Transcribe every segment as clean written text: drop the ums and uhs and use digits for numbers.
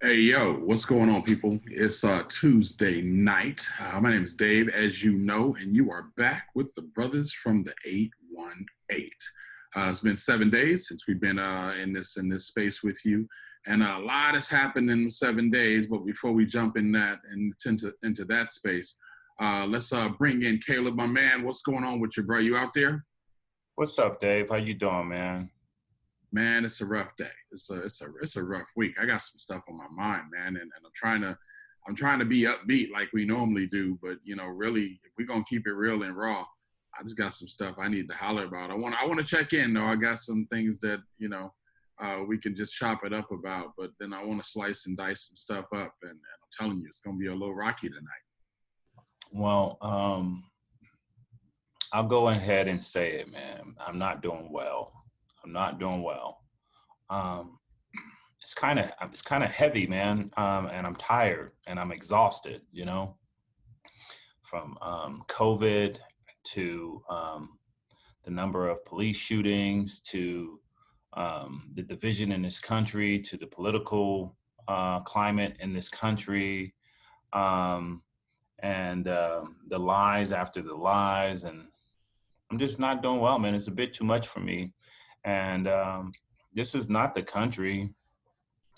Hey, yo, what's going on, people? It's Tuesday night. My name is Dave, as you know, and you are back with the brothers from the 818. It's been 7 days since we've been in this space with you, and a lot has happened in 7 days. But before we jump in that and into that space, let's bring in Caleb, my man. What's going on with you, bro? You out there? What's up, Dave? How you doing, man? Man, it's a rough day. It's a rough week. I got some stuff on my mind, man, and I'm trying to be upbeat like we normally do, but really, if we're gonna keep it real and raw, I just got some stuff I need to holler about. I want to check in though. I got some things that we can just chop it up about, but then I want to slice and dice some stuff up, and I'm telling you, it's gonna be a little rocky tonight. Well, I'll go ahead and say it, man. I'm not doing well. I'm not doing well. Um, it's kind of heavy, man. And I'm tired and I'm exhausted. From COVID to the number of police shootings to the division in this country to the political climate in this country. Um, and the lies after the lies, and I'm just not doing well, man. It's a bit too much for me, and this is not the country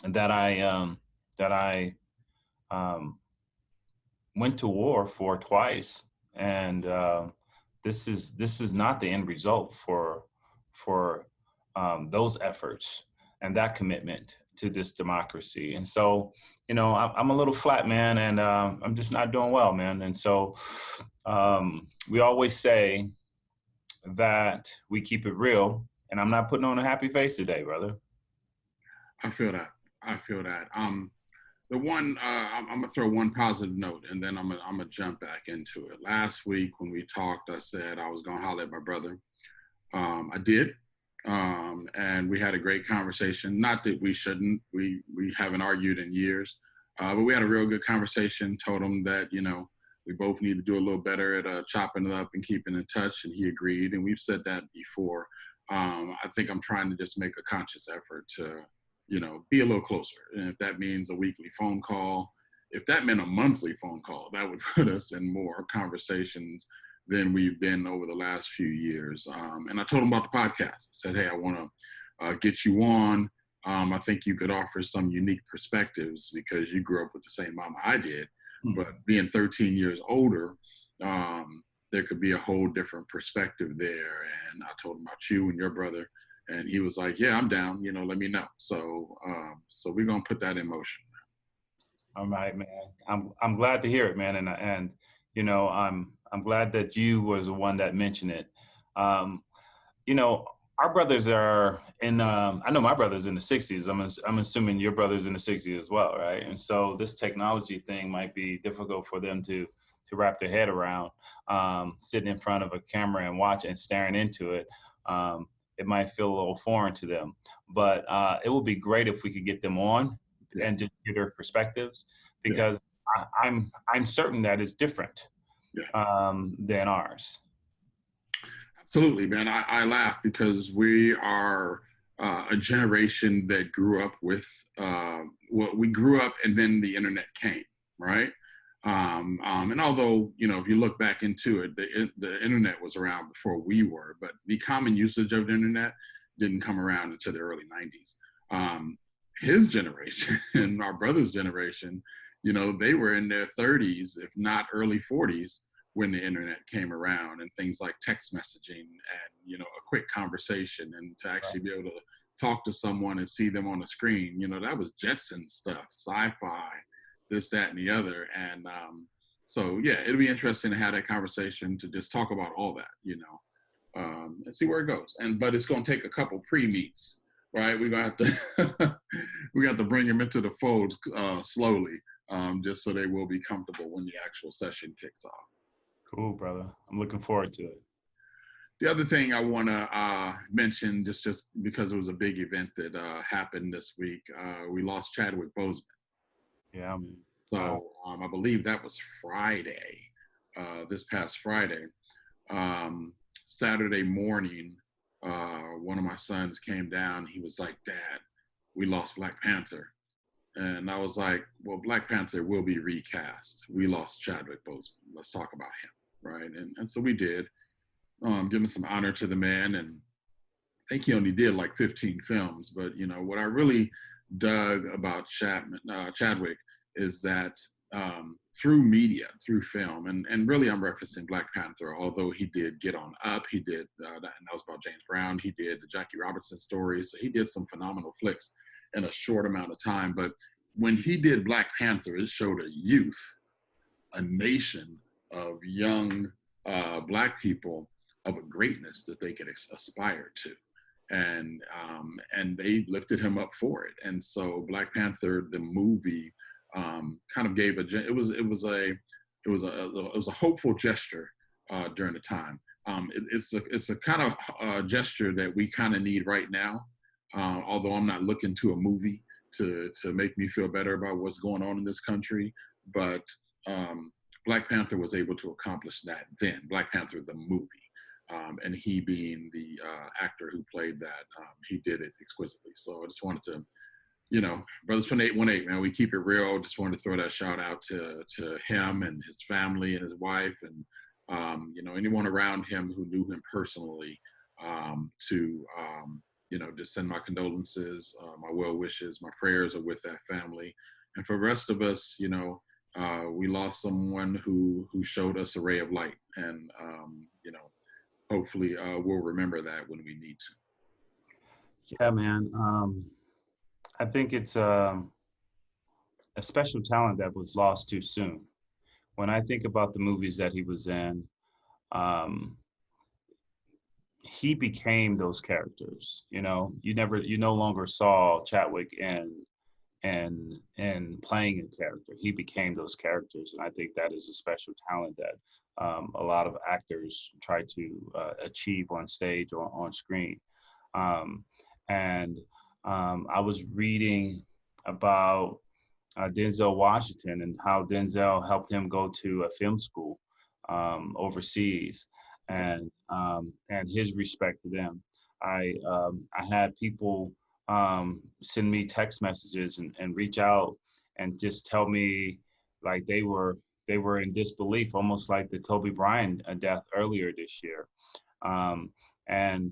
that I um, went to war for twice, and this is not the end result for those efforts and that commitment to this democracy. And so, I'm a little flat, man, and I'm just not doing well, man. And so, we always say that we keep it real, and I'm not putting on a happy face today, brother. I feel that. I feel that. The one I'm gonna throw one positive note, and then I'm gonna jump back into it. Last week when we talked, I said I was gonna holler at my brother. I did, and we had a great conversation. Not that we shouldn't. We haven't argued in years, but we had a real good conversation. Told him that we both need to do a little better at chopping it up and keeping in touch, and he agreed. And we've said that before. I think I'm trying to just make a conscious effort to be a little closer. And if that means a weekly phone call, if that meant a monthly phone call, that would put us in more conversations than we've been over the last few years. And I told him about the podcast. I said, hey, I want to get you on. I think you could offer some unique perspectives because you grew up with the same mama I did. But being 13 years older, there could be a whole different perspective there. And I told him about you and your brother. And he was like, "Yeah, I'm down. Let me know." So we're gonna put that in motion. All right, man. I'm glad to hear it, man, and I'm glad that you was the one that mentioned it. Um, our brothers are in. I know my brother's in the '60s. I'm assuming your brother's in the '60s as well, right? And so this technology thing might be difficult for them to wrap their head around. Sitting in front of a camera and watching and staring into it. It might feel a little foreign to them, but it would be great if we could get them on Yeah, and just hear their perspectives, yeah, because I'm certain that it's different yeah. than ours. Absolutely, man. I laugh because we are a generation that grew up with we grew up and then the internet came, right? And although if you look back into it, the internet was around before we were, but the common usage of the internet didn't come around until the early '90s. His generation and our brother's generation, they were in their 30s, if not early 40s, when the internet came around, and things like text messaging and a quick conversation, and to actually be able to talk to someone and see them on the screen, that was Jetson stuff, sci-fi, this, that, and the other. And so, yeah, it'll be interesting to have that conversation to just talk about all that, and see where it goes. But it's going to take a couple pre-meets, right? We're going to have to, we got to bring them into the fold slowly, just so they will be comfortable when the actual session kicks off. Cool, brother. I'm looking forward to it. The other thing I want to mention, just because it was a big event that happened this week, we lost Chadwick Boseman. Yeah, I mean, So I believe that was Friday, this past Friday. Saturday morning, one of my sons came down. He was like, "Dad, we lost Black Panther." And I was like, well, Black Panther will be recast. We lost Chadwick Boseman. Let's talk about him, right? And so we did, giving some honor to the man. And I think he only did like 15 films. But, you know, what I really dug about Chadwick is that through media, through film, and really I'm referencing Black Panther, although he did Get On Up, he did, and that was about James Brown, he did the Jackie Robinson stories, so he did some phenomenal flicks in a short amount of time. But when he did Black Panther, it showed a youth, a nation of young Black people of a greatness that they could aspire to. And they lifted him up for it. And so Black Panther, the movie, kind of gave it was a hopeful gesture during the time. It's a kind of gesture that we kind of need right now. Although I'm not looking to a movie to make me feel better about what's going on in this country, but Black Panther was able to accomplish that then. Black Panther the movie. And he being the actor who played that, he did it exquisitely. So I just wanted to, you know, Brothers from the 818, man, we keep it real. Just wanted to throw that shout out to him and his family and his wife and, you know, anyone around him who knew him personally, to, you know, just send my condolences, my well wishes, my prayers are with that family. And for the rest of us, you know, we lost someone who showed us a ray of light. And, you know, hopefully we'll remember that when we need to. Yeah, man. I think it's a special talent that was lost too soon. When I think about the movies that he was in, um, he became those characters. You know, you no longer saw Chadwick and playing a character. He became those characters, and I think that is a special talent that a lot of actors try to achieve on stage or on screen. Um, and I was reading about Denzel Washington and how Denzel helped him go to a film school overseas, and his respect to them. I had people send me text messages and reach out and just tell me like they were in disbelief, almost like the Kobe Bryant death earlier this year, and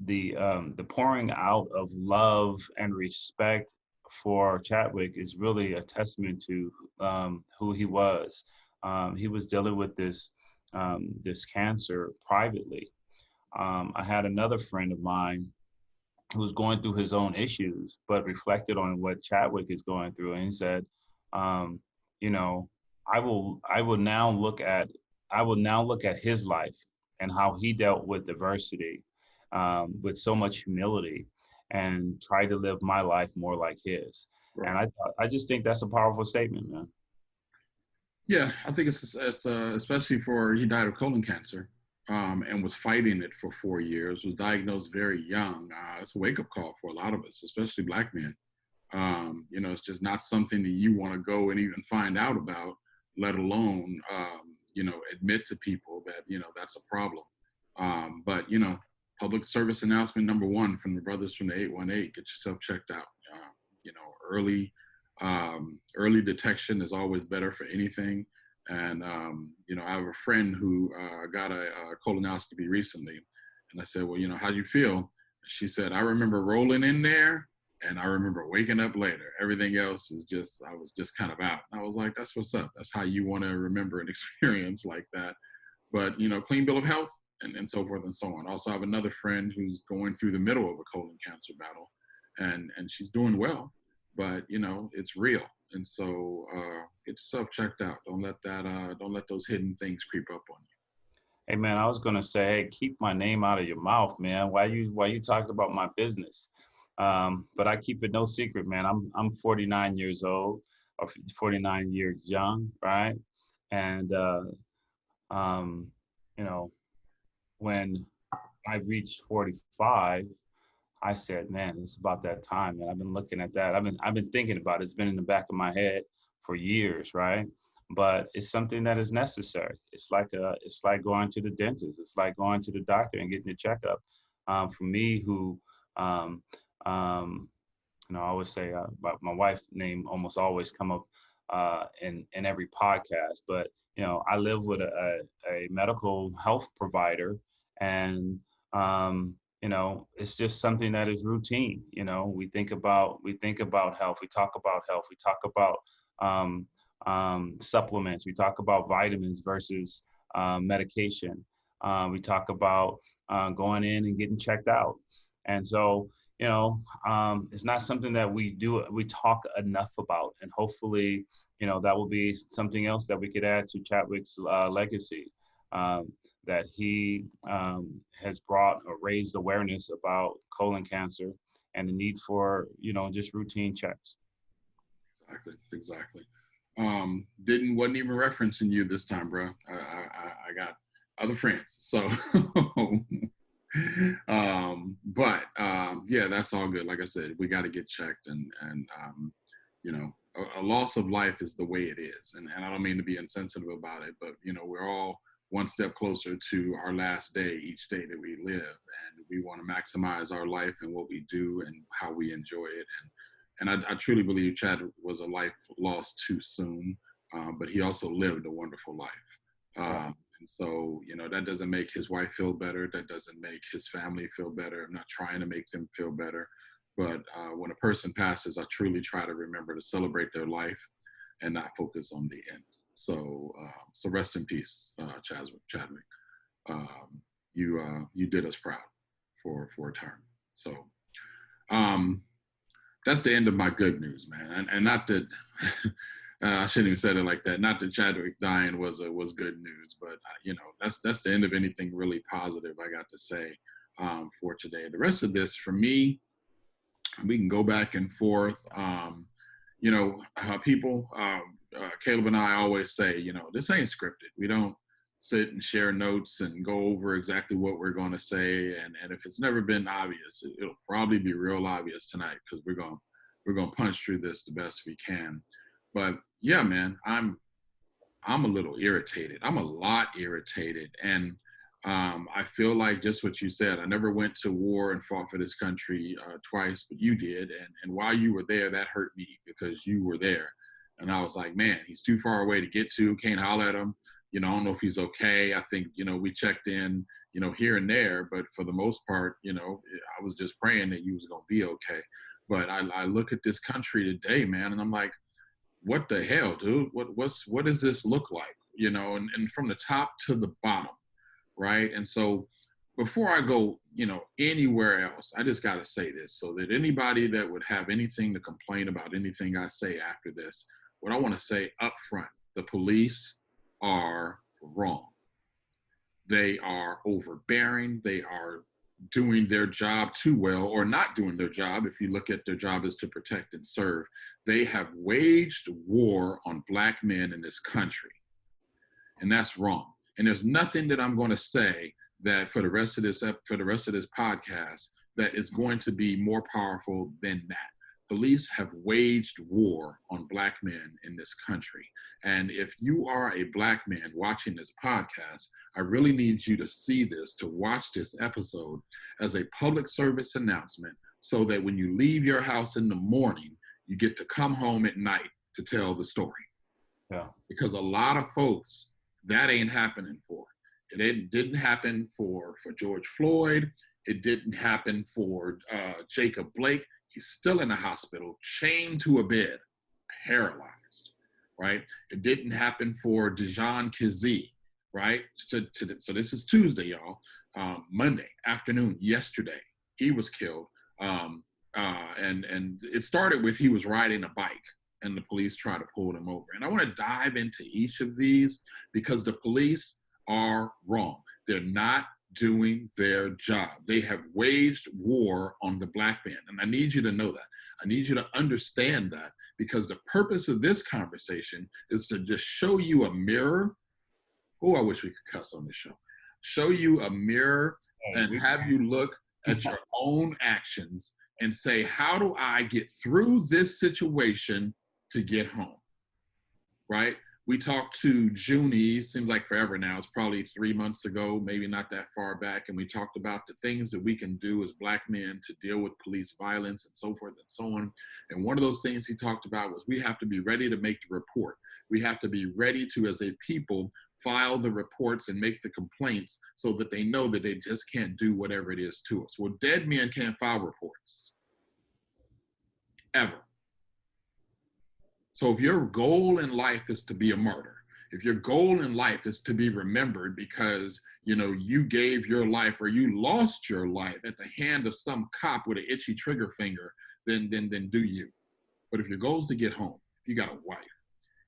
the pouring out of love and respect for Chadwick is really a testament to who he was. He was dealing with this cancer privately. I had another friend of mine who was going through his own issues, but reflected on what Chadwick is going through, and he said, you know, I will now look at his life and how he dealt with adversity with so much humility, and try to live my life more like his. Right. And I just think that's a powerful statement, man. Yeah, I think it's especially for he died of colon cancer, and was fighting it for 4 years. Was diagnosed very young. It's a wake up call for a lot of us, especially Black men. You know, it's just not something that you want to go and even find out about, let alone you know, admit to people that, you know, that's a problem. But you know, public service announcement number one from the brothers from the 818: get yourself checked out. You know, early detection is always better for anything. And you know, I have a friend who got a colonoscopy recently, and I said, well, you know, how do you feel? She said, I remember rolling in there, and I remember waking up later. Everything else is just, I was just kind of out. And I was like, that's what's up. That's how you want to remember an experience like that. But you know, clean bill of health, and so forth and so on. Also, I have another friend who's going through the middle of a colon cancer battle, and she's doing well, but you know, it's real. And so get yourself checked out. Don't let those hidden things creep up on you. Hey man, I was gonna say, hey, keep my name out of your mouth, man. Why you talking about my business? But I keep it no secret, man. I'm 49 years old, or 49 years young, right? And um, you know, when I reached 45, I said, man, it's about that time. And I've been looking at that. I've been thinking about it. It's been in the back of my head for years, right? But it's something that is necessary. It's like going to the dentist. It's like going to the doctor and getting a checkup. For me, who um, um, I always say my wife's name almost always come up in every podcast. But I live with a medical health provider, and it's just something that is routine. We think about health. We talk about health. We talk about um, supplements. We talk about vitamins versus medication. We talk about going in and getting checked out. And so, it's not something that we talk enough about. And hopefully, that will be something else that we could add to Chadwick's legacy, that he has brought or raised awareness about colon cancer and the need for, just routine checks. Exactly. Wasn't even referencing you this time, bro. I got other friends, so yeah, that's all good. Like I said, we got to get checked, and a loss of life is the way it is, and I don't mean to be insensitive about it, but we're all one step closer to our last day each day that we live, and we want to maximize our life and what we do and how we enjoy it. And I truly believe Chad was a life lost too soon, but he also lived a wonderful life. And so, that doesn't make his wife feel better. That doesn't make his family feel better. I'm not trying to make them feel better. But when a person passes, I truly try to remember to celebrate their life and not focus on the end. So rest in peace, Chadwick. You did us proud for a term. So that's the end of my good news, man. And not that I shouldn't even said it like that. Not that Chadwick dying was good news, but that's the end of anything really positive I got to say for today. The rest of this, for me, we can go back and forth. People, Caleb and I always say, this ain't scripted. We don't sit and share notes and go over exactly what we're going to say. And if it's never been obvious, it'll probably be real obvious tonight, because we're going to punch through this the best we can. But yeah, man, I'm a little irritated. I'm a lot irritated. And I feel like just what you said, I never went to war and fought for this country twice, but you did. And while you were there, that hurt me because you were there. And I was like, man, he's too far away to get to, can't holler at him. I don't know if he's okay. I think, we checked in, here and there, but for the most part, I was just praying that you was going to be okay. But I look at this country today, man, and I'm like, what the hell, dude? What does this look like? And from the top to the bottom, right? And so before I go, anywhere else, I just got to say this so that anybody that would have anything to complain about anything I say after this, what I want to say up front, the police are wrong. They are overbearing. They are doing their job too well, or not doing their job. If you look at their job as to protect and serve, they have waged war on Black men in this country, and that's wrong. And there's nothing that I'm going to say that for the rest of this podcast that is going to be more powerful than that. Police have waged war on Black men in this country. And if you are a Black man watching this podcast, I really need you to see this, to watch this episode as a public service announcement, so that when you leave your house in the morning, you get to come home at night to tell the story. Yeah. Because a lot of folks, that ain't happening for. It didn't happen for George Floyd. It didn't happen for Jacob Blake. He's still in the hospital, chained to a bed, paralyzed, right? It didn't happen for Dijon Kizee, right? So this is Tuesday, y'all. Monday afternoon, yesterday, he was killed. And it started with he was riding a bike, and the police tried to pull him over. And I want to dive into each of these because the police are wrong. They're not doing their job. They have waged war on the Black man. And I need you to know that. I need you to understand that, because the purpose of this conversation is to just show you a mirror. Oh, I wish we could cuss on this show. Show you a mirror and have you look at your own actions and say, how do I get through this situation to get home? Right? We talked to Junie, seems like forever now. It's probably 3 months ago, maybe not that far back. And we talked about the things that we can do as Black men to deal with police violence and so forth and so on. And one of those things he talked about was we have to be ready to make the report. We have to be ready to, as a people, file the reports and make the complaints so that they know that they just can't do whatever it is to us. Well, dead men can't file reports, ever. So if your goal in life is to be a martyr, if your goal in life is to be remembered because you gave your life or you lost your life at the hand of some cop with an itchy trigger finger, then do you. But if your goal is to get home, if you got a wife,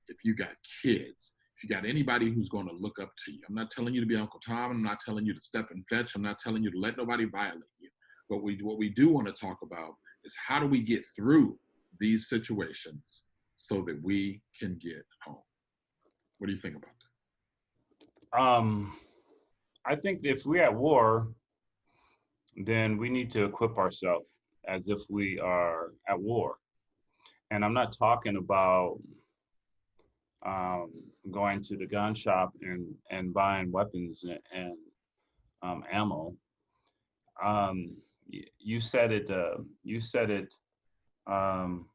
if you got kids, if you got anybody who's going to look up to you, I'm not telling you to be Uncle Tom. I'm not telling you to step and fetch. I'm not telling you to let nobody violate you. But what we do want to talk about is how do we get through these situations so that we can get home. What do you think about I think if we're at war, then we need to equip ourselves as if we are at war. And I'm not talking about going to the gun shop and buying weapons and ammo. You said it. You said it. Um,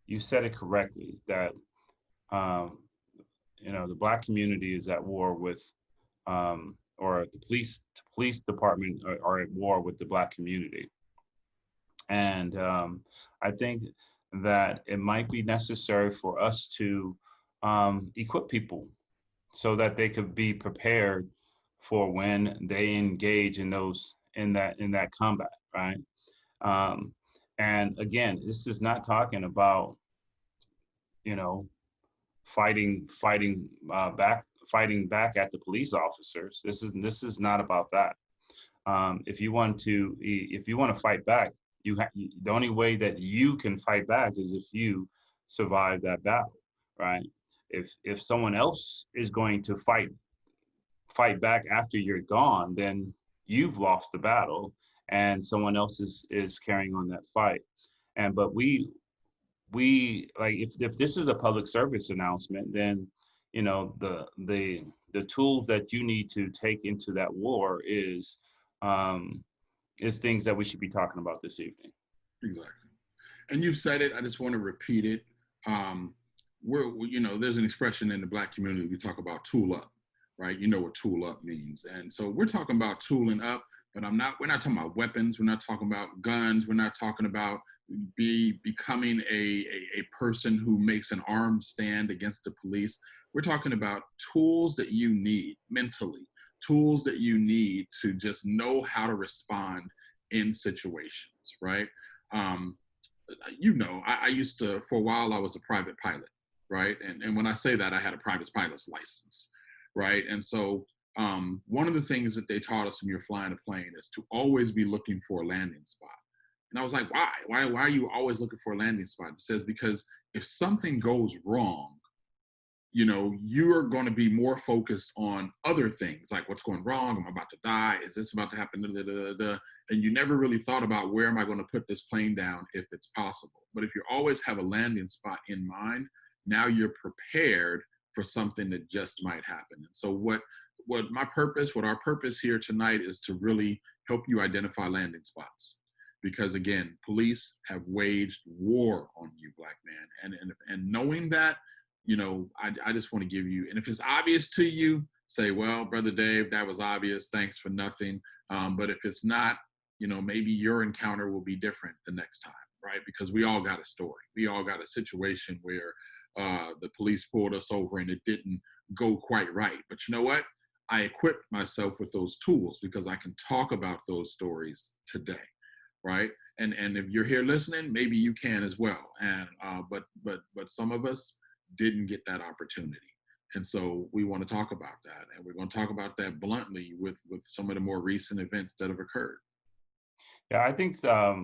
you said it correctly that um, the Black community is at war with, or the police department are at war with the Black community, and I think that it might be necessary for us to equip people so that they could be prepared for when they engage in that combat, right? Um, and again, this is not talking about you know fighting back at the police officers. This is not about that. If you want to fight back, the only way that you can fight back is if you survive that battle, right? If someone else is going to fight back after you're gone, then you've lost the battle, and someone else is carrying on that fight. But we like if this is a public service announcement, then the tools that you need to take into that war is things that we should be talking about this evening. Exactly. And you've said it. I just want to repeat it. There's an expression in the Black community. We talk about tool up, right? You know what tool up means. And so we're talking about tooling up, but we're not talking about weapons. We're not talking about guns. We're not talking about becoming a person who makes an armed stand against the police. We're talking about tools that you need mentally, tools that you need to just know how to respond in situations, right? Um, I used to, for a while, I was a private pilot, right? And when I say that, I had a private pilot's license, right? And so one of the things that they taught us when you're flying a plane is to always be looking for a landing spot. And I was like, why? Why are you always looking for a landing spot? It says, because if something goes wrong, you're going to be more focused on other things, like what's going wrong, am I about to die, is this about to happen, da, da, da, da. And you never really thought about where am I going to put this plane down if it's possible. But if you always have a landing spot in mind, now you're prepared for something that just might happen. And so what our purpose here tonight is to really help you identify landing spots. Because again, police have waged war on you, Black man. And knowing that, I just want to give you, and if it's obvious to you, say, well, Brother Dave, that was obvious, thanks for nothing. But if it's not, maybe your encounter will be different the next time, right? Because we all got a story. We all got a situation where the police pulled us over and it didn't go quite right. But you know what? I equipped myself with those tools because I can talk about those stories today, right? And if you're here listening, maybe you can as well. And but some of us didn't get that opportunity. And so we want to talk about that. And we're going to talk about that bluntly with some of the more recent events that have occurred. Yeah, I think the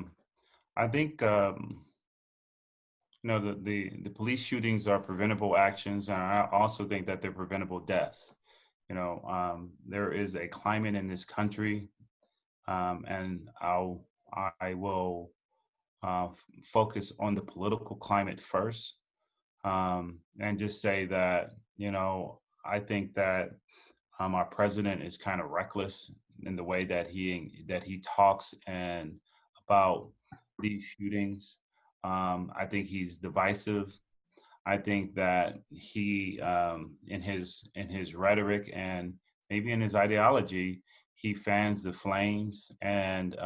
police shootings are preventable actions, and I also think that they're preventable deaths. There is a climate in this country, and I will focus on the political climate first. and just say that, I think that our president is kind of reckless in the way that he talks and about these shootings. I think he's divisive. I think that he, in his rhetoric and maybe in his ideology, he fans the flames, and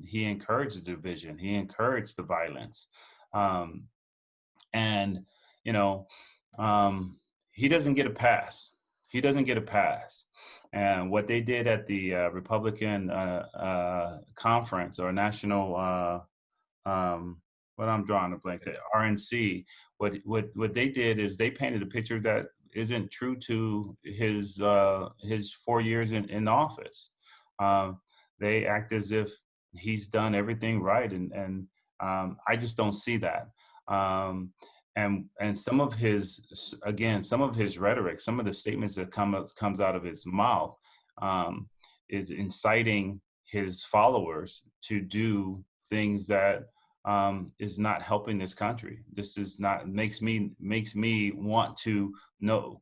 he encouraged the division. He encouraged the violence, um, and you know, um, he doesn't get a pass. He doesn't get a pass. And what they did at the Republican conference or national what I'm drawing a blank, the RNC, what they did is they painted a picture that isn't true to his 4 years in office. Um, they act as if he's done everything right, and I just don't see that. Um, and some of his rhetoric, some of the statements that comes out of his mouth, um, is inciting his followers to do things that is not helping this country. This is not makes me want to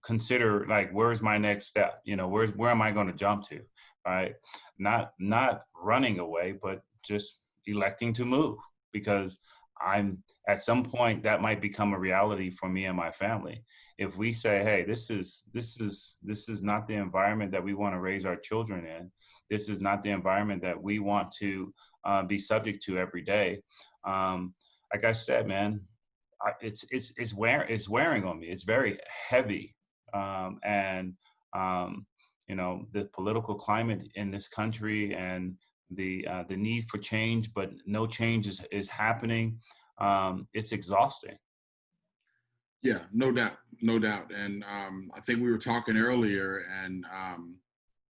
consider, like, where's my next step? Where am I going to jump to? Right? Not running away, but just electing to move, because I'm at some point that might become a reality for me and my family. If we say, hey, this is not the environment that we want to raise our children in. This is not the environment that we want to be subject to every day. Like I said, man, it's wearing on me. It's very heavy, and the political climate in this country, and the need for change, but no change is happening. It's exhausting. Yeah, no doubt, no doubt. And I think we were talking earlier, and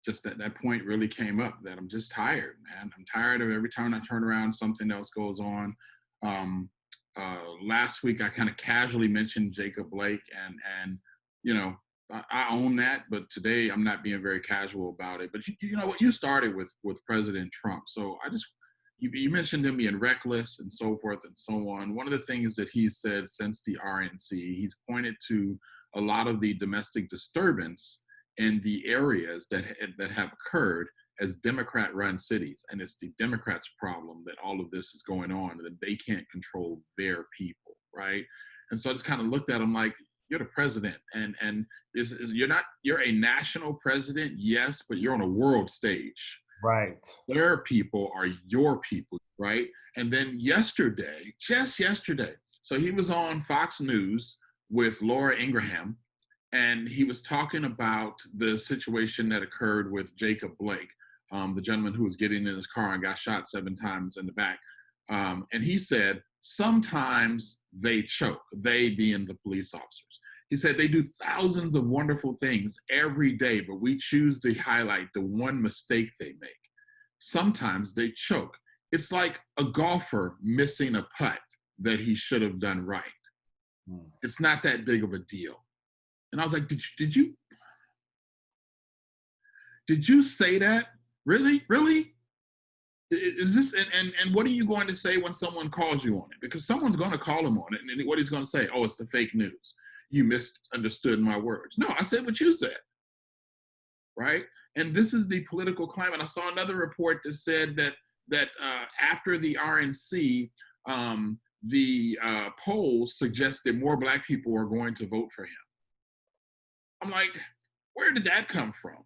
just that point really came up, that I'm just tired, man. I'm tired of every time I turn around, something else goes on. Um, Last week, I kind of casually mentioned Jacob Blake, and you know, I own that, but today I'm not being very casual about it. But you know what? You started with President Trump, so you mentioned him being reckless and so forth and so on. One of the things that he's said since the RNC, he's pointed to a lot of the domestic disturbance in the areas that have occurred as Democrat-run cities, and it's the Democrats' problem that all of this is going on, and that they can't control their people, right? And so I just kind of looked at him like, you're the president, and you're a national president, yes, but you're on a world stage. Right. Their people are your people, right? And then just yesterday, so he was on Fox News with Laura Ingraham, and he was talking about the situation that occurred with Jacob Blake, the gentleman who was getting in his car and got shot 7 times in the back. And he said, sometimes they choke, they being the police officers. He said they do thousands of wonderful things every day, but we choose to highlight the one mistake they make. Sometimes they choke. It's like a golfer missing a putt that he should have done right. It's not that big of a deal. And I was like, did you say that? Really? Is this, and what are you going to say when someone calls you on it? Because someone's going to call him on it, and what he's going to say, oh, it's the fake news. You misunderstood my words. No, I said what you said, right? And this is the political climate. I saw another report that said that after the RNC, the polls suggest that more Black people are going to vote for him. I'm like, where did that come from?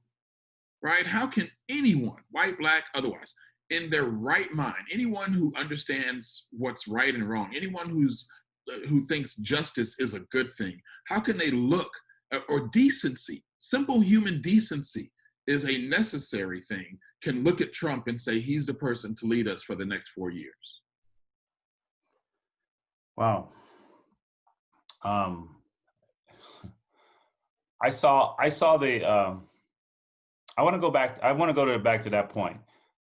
Right? How can anyone, white, Black, otherwise, in their right mind, anyone who understands what's right and wrong, anyone who thinks justice is a good thing, how can they look, or decency, simple human decency is a necessary thing, can look at Trump and say he's the person to lead us for the next 4 years? Wow. I saw the. I want to go back. I want to go back to that point,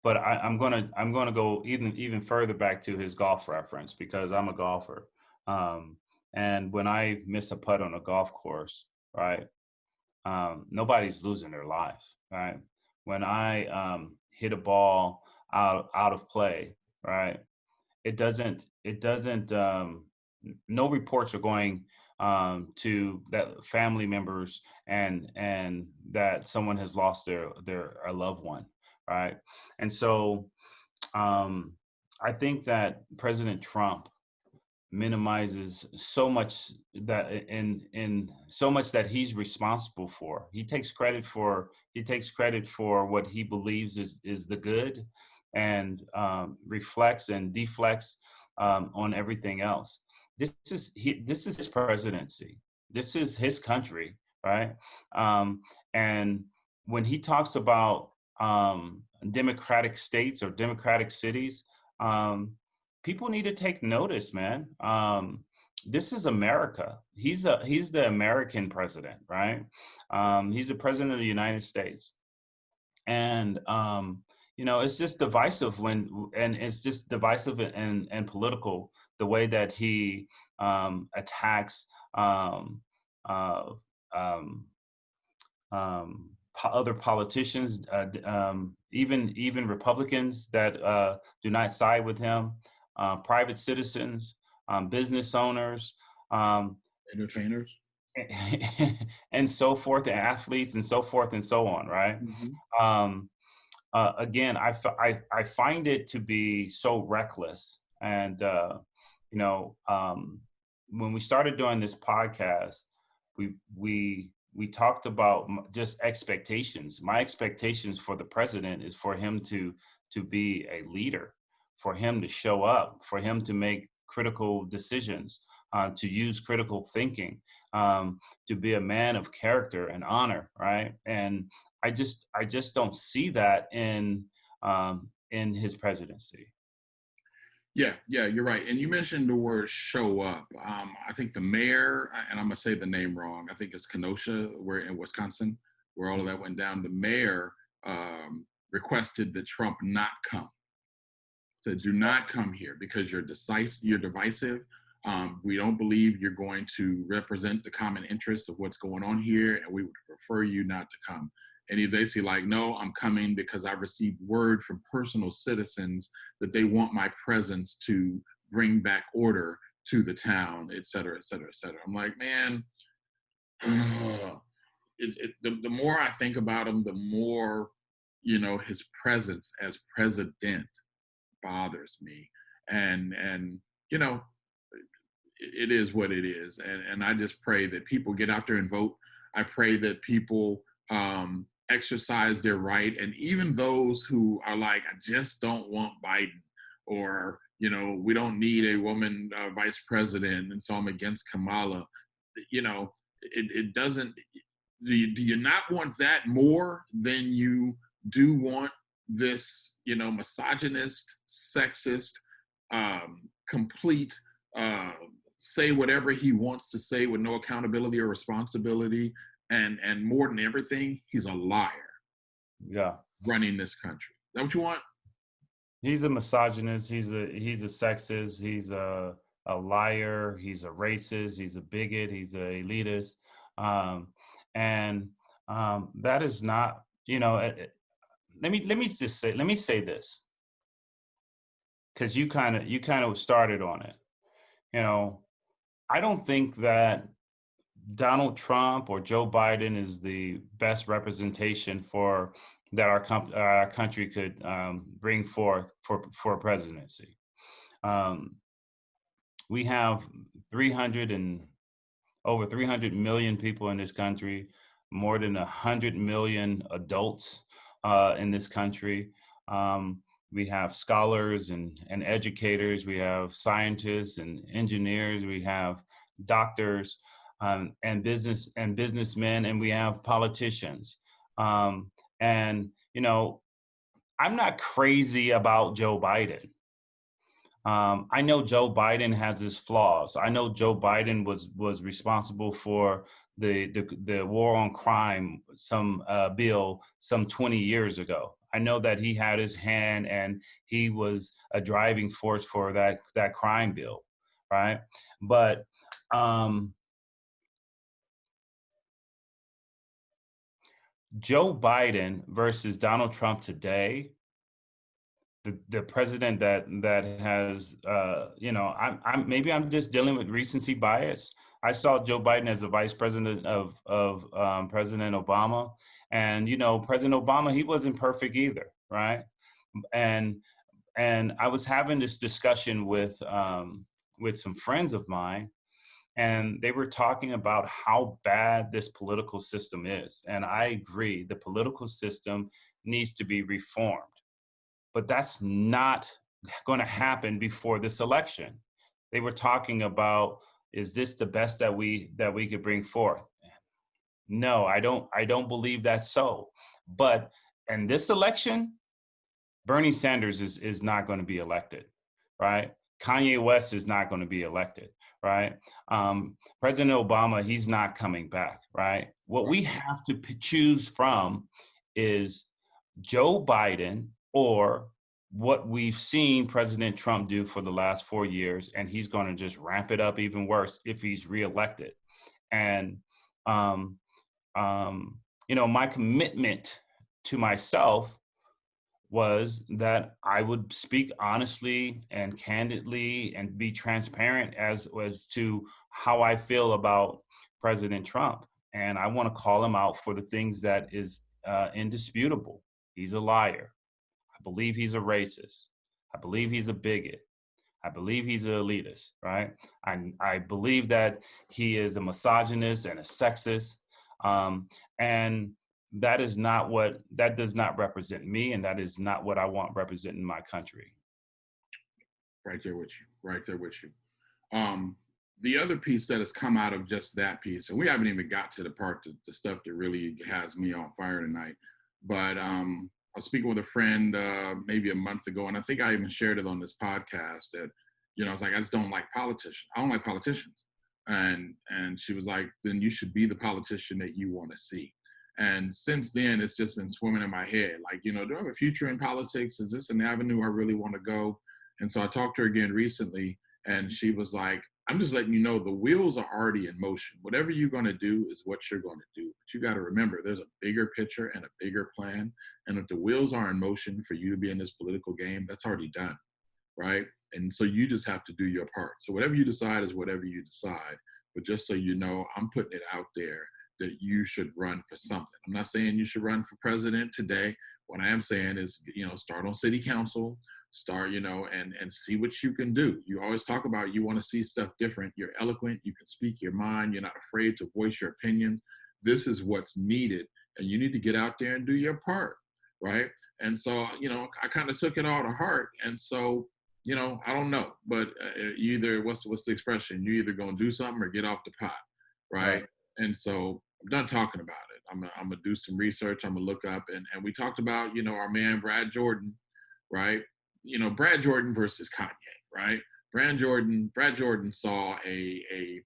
but I'm gonna go even further back to his golf reference, because I'm a golfer, and when I miss a putt on a golf course, right, nobody's losing their life, right? When I hit a ball out of play, right, it doesn't. No reports are going to that family members and that someone has lost a loved one, right? And so I think that President Trump minimizes so much that in so much that he's responsible for. He takes credit for what he believes is the good, and reflects and deflects on everything else. This is his presidency. This is his country, right? And when he talks about democratic states or democratic cities, people need to take notice, man. This is America. He's the American president, right? He's the president of the United States, and it's just divisive it's just divisive and political the way that he attacks uh, um, other politicians, even Republicans that do not side with him, private citizens, business owners, entertainers, and so forth, and athletes, and so forth and so on, right? Mm-hmm. Again, I find it to be so reckless. And, when we started doing this podcast, we talked about just expectations. My expectations for the president is for him to be a leader, for him to show up, for him to make critical decisions, to use critical thinking, to be a man of character and honor, right? And I just don't see that in his presidency. Yeah, you're right. And you mentioned the word show up. I think the mayor, and I'm gonna say the name wrong. I think it's Kenosha, where in Wisconsin, where all of that went down. The mayor requested that Trump not come. Said, "Do not come here because you're decisive. You're divisive. We don't believe you're going to represent the common interests of what's going on here, and we would prefer you not to come." And he basically like, "No, I'm coming because I've received word from personal citizens that they want my presence to bring back order to the town, et cetera, et cetera, et cetera." I'm like, man, the more I think about him, the more, his presence as president bothers me. And you know, it is what it is. And I just pray that people get out there and vote. I pray that people exercise their right. And even those who are like, I just don't want Biden, or, we don't need a woman vice president, and so I'm against Kamala. It doesn't, do you not want that more than you do want this, misogynist, sexist, complete, say whatever he wants to say with no accountability or responsibility, and more than everything, he's a liar. Yeah, running this country. Is that what you want? He's a misogynist. He's a sexist. He's a liar. He's a racist. He's a bigot. He's a elitist. And that is not. Let me say this, because you kind of started on it. I don't think that Donald Trump or Joe Biden is the best representation for that our country could bring forth for a presidency. We have over 300 million people in this country, more than 100 million adults in this country. We have scholars and educators. We have scientists and engineers. We have doctors and businessmen, and we have politicians. And I'm not crazy about Joe Biden. I know Joe Biden has his flaws. I know Joe Biden was responsible for the war on crime, bill some 20 years ago. I know that he had his hand, and he was a driving force for that crime bill, right? But Joe Biden versus Donald Trump today, the president that has, I'm maybe I'm just dealing with recency bias. I saw Joe Biden as the vice president of President Obama. And, you know, President Obama, he wasn't perfect either, right? And I was having this discussion with some friends of mine, and they were talking about how bad this political system is. And I agree, the political system needs to be reformed, but that's not going to happen before this election. They were talking about, is this the best that we could bring forth? No, I don't believe that's so. But in this election, Bernie Sanders is not going to be elected, right? Kanye West is not going to be elected, right? President Obama, he's not coming back, right? What we have to choose from is Joe Biden or what we've seen President Trump do for the last 4 years, and he's going to just ramp it up even worse if he's reelected. And you know, my commitment to myself was that I would speak honestly and candidly and be transparent as to how I feel about President Trump. And I want to call him out for the things that is indisputable. He's a liar. I believe he's a racist. I believe he's a bigot. I believe he's an elitist, right? I believe that he is a misogynist and a sexist. And that does not represent me, and that is not what I want representing my country. Right there with you. The other piece that has come out of just that piece, and we haven't even got to the stuff that really has me on fire tonight, but I was speaking with a friend maybe a month ago, and I think I even shared it on this podcast that, you know, I was like, I just don't like politicians. I don't like politicians. And she was like, then you should be the politician that you want to see. And since then, it's just been swimming in my head. Like, you know, do I have a future in politics? Is this an avenue I really want to go? And so I talked to her again recently, and she was like, I'm just letting you know the wheels are already in motion. Whatever you're going to do is what you're going to do. But you got to remember, there's a bigger picture and a bigger plan. And if the wheels are in motion for you to be in this political game, that's already done, right? And so you just have to do your part. So whatever you decide is whatever you decide. But just so you know, I'm putting it out there that you should run for something. I'm not saying you should run for president today. What I am saying is, you know, start on city council, start, you know, and see what you can do. You always talk about you want to see stuff different. You're eloquent. You can speak your mind. You're not afraid to voice your opinions. This is what's needed. And you need to get out there and do your part, right? And so, you know, I kind of took it all to heart. And so, you know, I don't know, but either what's the expression? You either gonna do something or get off the pot, right? And so I'm done talking about it. I'm gonna do some research. I'm gonna look up, and we talked about, you know, our man Brad Jordan, right? You know, Brad Jordan versus Kanye, right? Brad Jordan saw a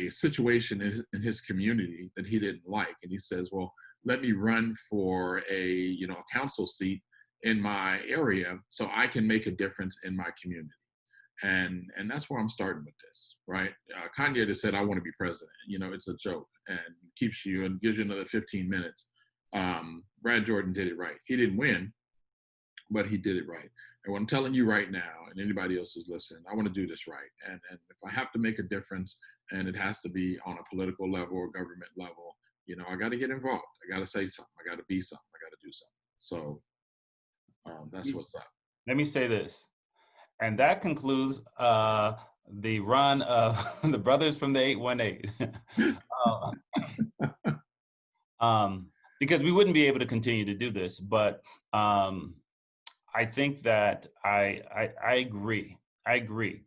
situation in his community that he didn't like, and he says, well, let me run for a council seat in my area so I can make a difference in my community. And that's where I'm starting with this, right? Kanye just said, I want to be president. You know, it's a joke and keeps you and gives you another 15 minutes. Brad Jordan did it right. He didn't win, but he did it right. And what I'm telling you right now, and anybody else who's listening, I want to do this right. And if I have to make a difference, and it has to be on a political level or government level, you know, I got to get involved. I got to say something. I got to be something. I got to do something. So that's what's up. Let me say this. And that concludes the run of the Brothers from the 818. Because we wouldn't be able to continue to do this, but I think that I agree. I agree.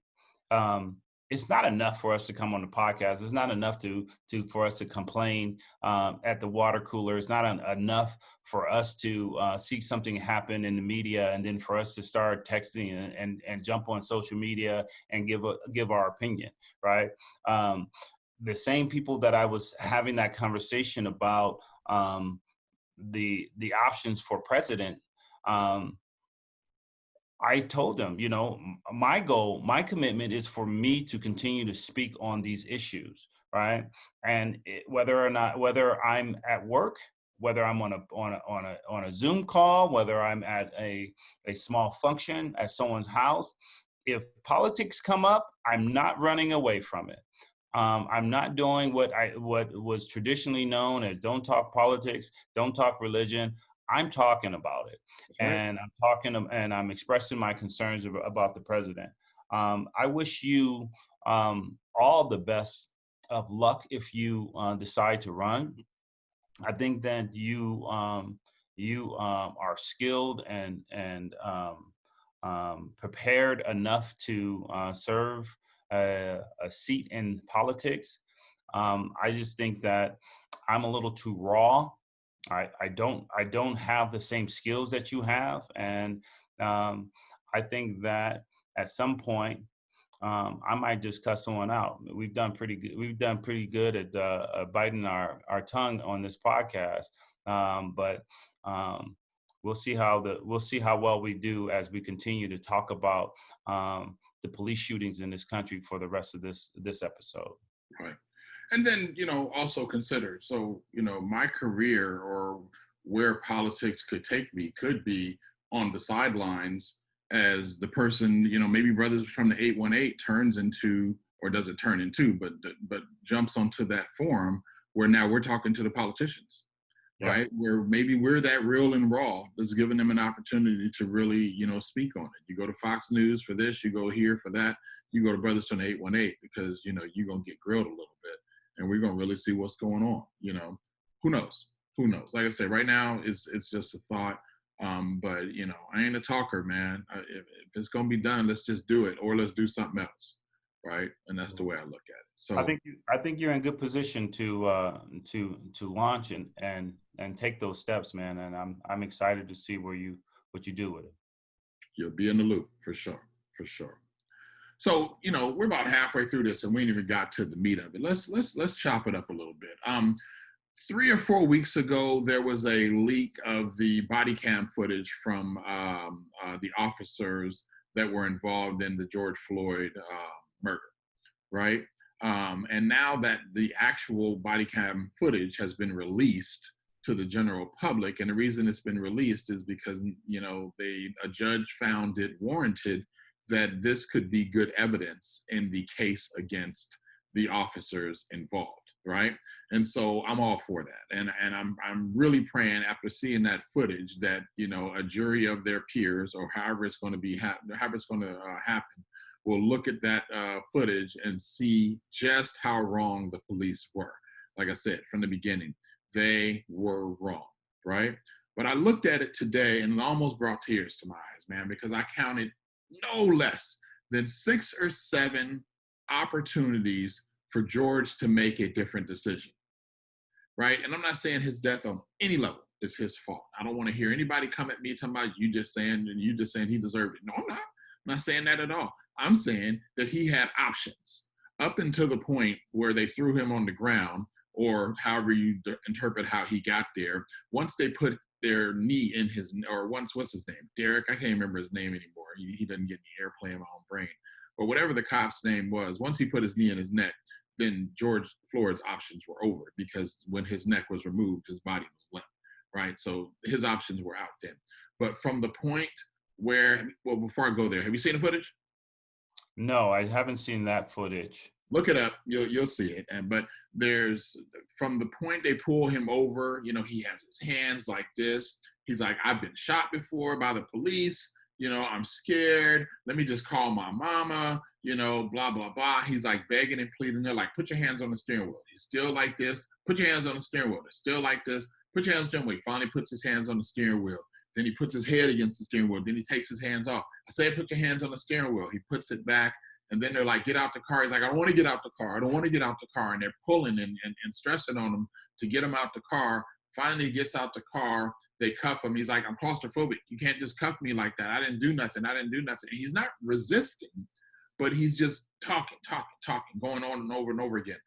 It's not enough for us to come on the podcast. It's not enough for us to complain at the water cooler. It's not enough for us to see something happen in the media and then for us to start texting and jump on social media and give our opinion, right? The same people that I was having that conversation about the options for president, I told them, you know, my goal, my commitment is for me to continue to speak on these issues, right? And whether I'm at work, whether I'm on a Zoom call, whether I'm at a small function at someone's house, if politics come up, I'm not running away from it. I'm not doing what was traditionally known as don't talk politics, don't talk religion. I'm talking about it, That's right. and and I'm expressing my concerns about the president. I wish you all the best of luck if you decide to run. I think that you are skilled and prepared enough to serve a seat in politics. I just think that I'm a little too raw. I don't have the same skills that you have, and I think that at some point I might just cuss someone out. We've done pretty good. We've done pretty good at biting our tongue on this podcast, but we'll see how well we do as we continue to talk about the police shootings in this country for the rest of this episode. Right. And then, also consider, so, my career or where politics could take me could be on the sidelines as the person, maybe Brothers from the 818 turns into, or doesn't turn into, but jumps onto that forum where now we're talking to the politicians, Yeah. right? Where maybe we're that real and raw that's giving them an opportunity to really, speak on it. You go to Fox News for this, you go here for that, you go to Brothers from the 818 because, you're going to get grilled a little bit and we're going to really see what's going on. Who knows? Who knows? Like I said, right now it's just a thought. But I ain't a talker, man. If it's going to be done, let's just do it, or let's do something else. Right. And that's the way I look at it. So I think you're in good position to launch and take those steps, man. And I'm excited to see what you do with it. you'll be in the loop for sure. For sure. So, we're about halfway through this and we ain't even got to the meat of it. Let's chop it up a little bit. 3 or 4 weeks ago, there was a leak of the body cam footage from the officers that were involved in the George Floyd murder, right? And now that the actual body cam footage has been released to the general public, and the reason it's been released is because, a judge found it warranted that this could be good evidence in the case against the officers involved, right? And so I'm all for that, and I'm really praying after seeing that footage that a jury of their peers, or however it's going to happen, will look at that footage and see just how wrong the police were. Like I said from the beginning, they were wrong, right? But I looked at it today and it almost brought tears to my eyes, man, because I counted no less than 6 or 7 opportunities for George to make a different decision, right? And I'm not saying his death on any level is his fault. I don't want to hear anybody come at me talking about you just saying he deserved it. No, I'm not saying that at all. I'm saying that he had options up until the point where they threw him on the ground, or however you interpret how he got there. Once they put their knee in his, or once, what's his name? Derek, I can't remember his name anymore. He doesn't get any airplay in my own brain. But whatever the cop's name was, once he put his knee in his neck, then George Floyd's options were over, because when his neck was removed, his body was limp, right? So his options were out then. But from the point where, well, before I go there, have you seen the footage? No, I haven't seen that footage. Look it up, you'll see it. But there's, from the point they pull him over, he has his hands like this. He's like, I've been shot before by the police. I'm scared. Let me just call my mama, blah, blah, blah. He's like begging and pleading. They're like, put your hands on the steering wheel. He's still like this. Put your hands on the steering wheel. They're still like this. Put your hands on the steering wheel. He finally puts his hands on the steering wheel. Then he puts his head against the steering wheel. Then he takes his hands off. I say, put your hands on the steering wheel. He puts it back. And then they're like, get out the car. He's like, I don't want to get out the car. I don't want to get out the car. And they're pulling and stressing on him to get him out the car. Finally, he gets out the car. They cuff him. He's like, I'm claustrophobic. You can't just cuff me like that. I didn't do nothing. And he's not resisting, but he's just talking, going on and over again.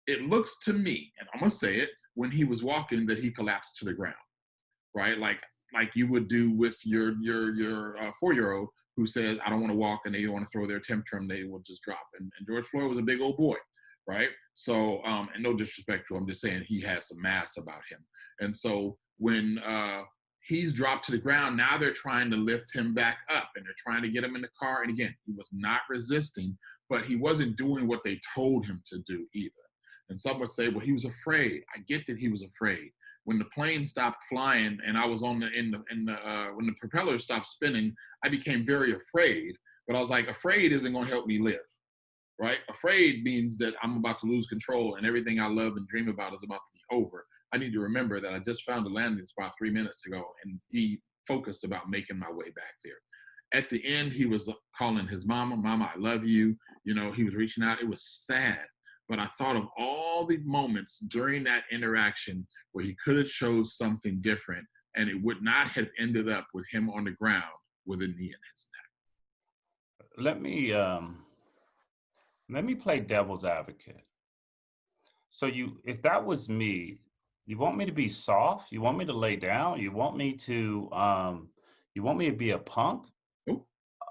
It looks to me, and I'm going to say it, when he was walking, that he collapsed to the ground, right? Like you would do with your 4-year-old who says, I don't want to walk, and they don't want to throw their tantrum, they will just drop. And George Floyd was a big old boy, right? So, and no disrespect to him, I'm just saying he has some mass about him. And so when he's dropped to the ground. Now they're trying to lift him back up, and they're trying to get him in the car. And again, he was not resisting, but he wasn't doing what they told him to do either. And some would say, well, he was afraid. I get that he was afraid. When the plane stopped flying and I was on when the propeller stopped spinning, I became very afraid. But I was like, afraid isn't going to help me live, right? Afraid means that I'm about to lose control and everything I love and dream about is about to be over. I need to remember that I just found a landing spot 3 minutes ago and be focused about making my way back there. At the end, he was calling his mama, "Mama, I love you." You know, he was reaching out. It was sad. But I thought of all the moments during that interaction where he could have chose something different and it would not have ended up with him on the ground with a knee in his neck. Let me play devil's advocate. So if that was me, you want me to be soft? You want me to lay down? You want me to be a punk?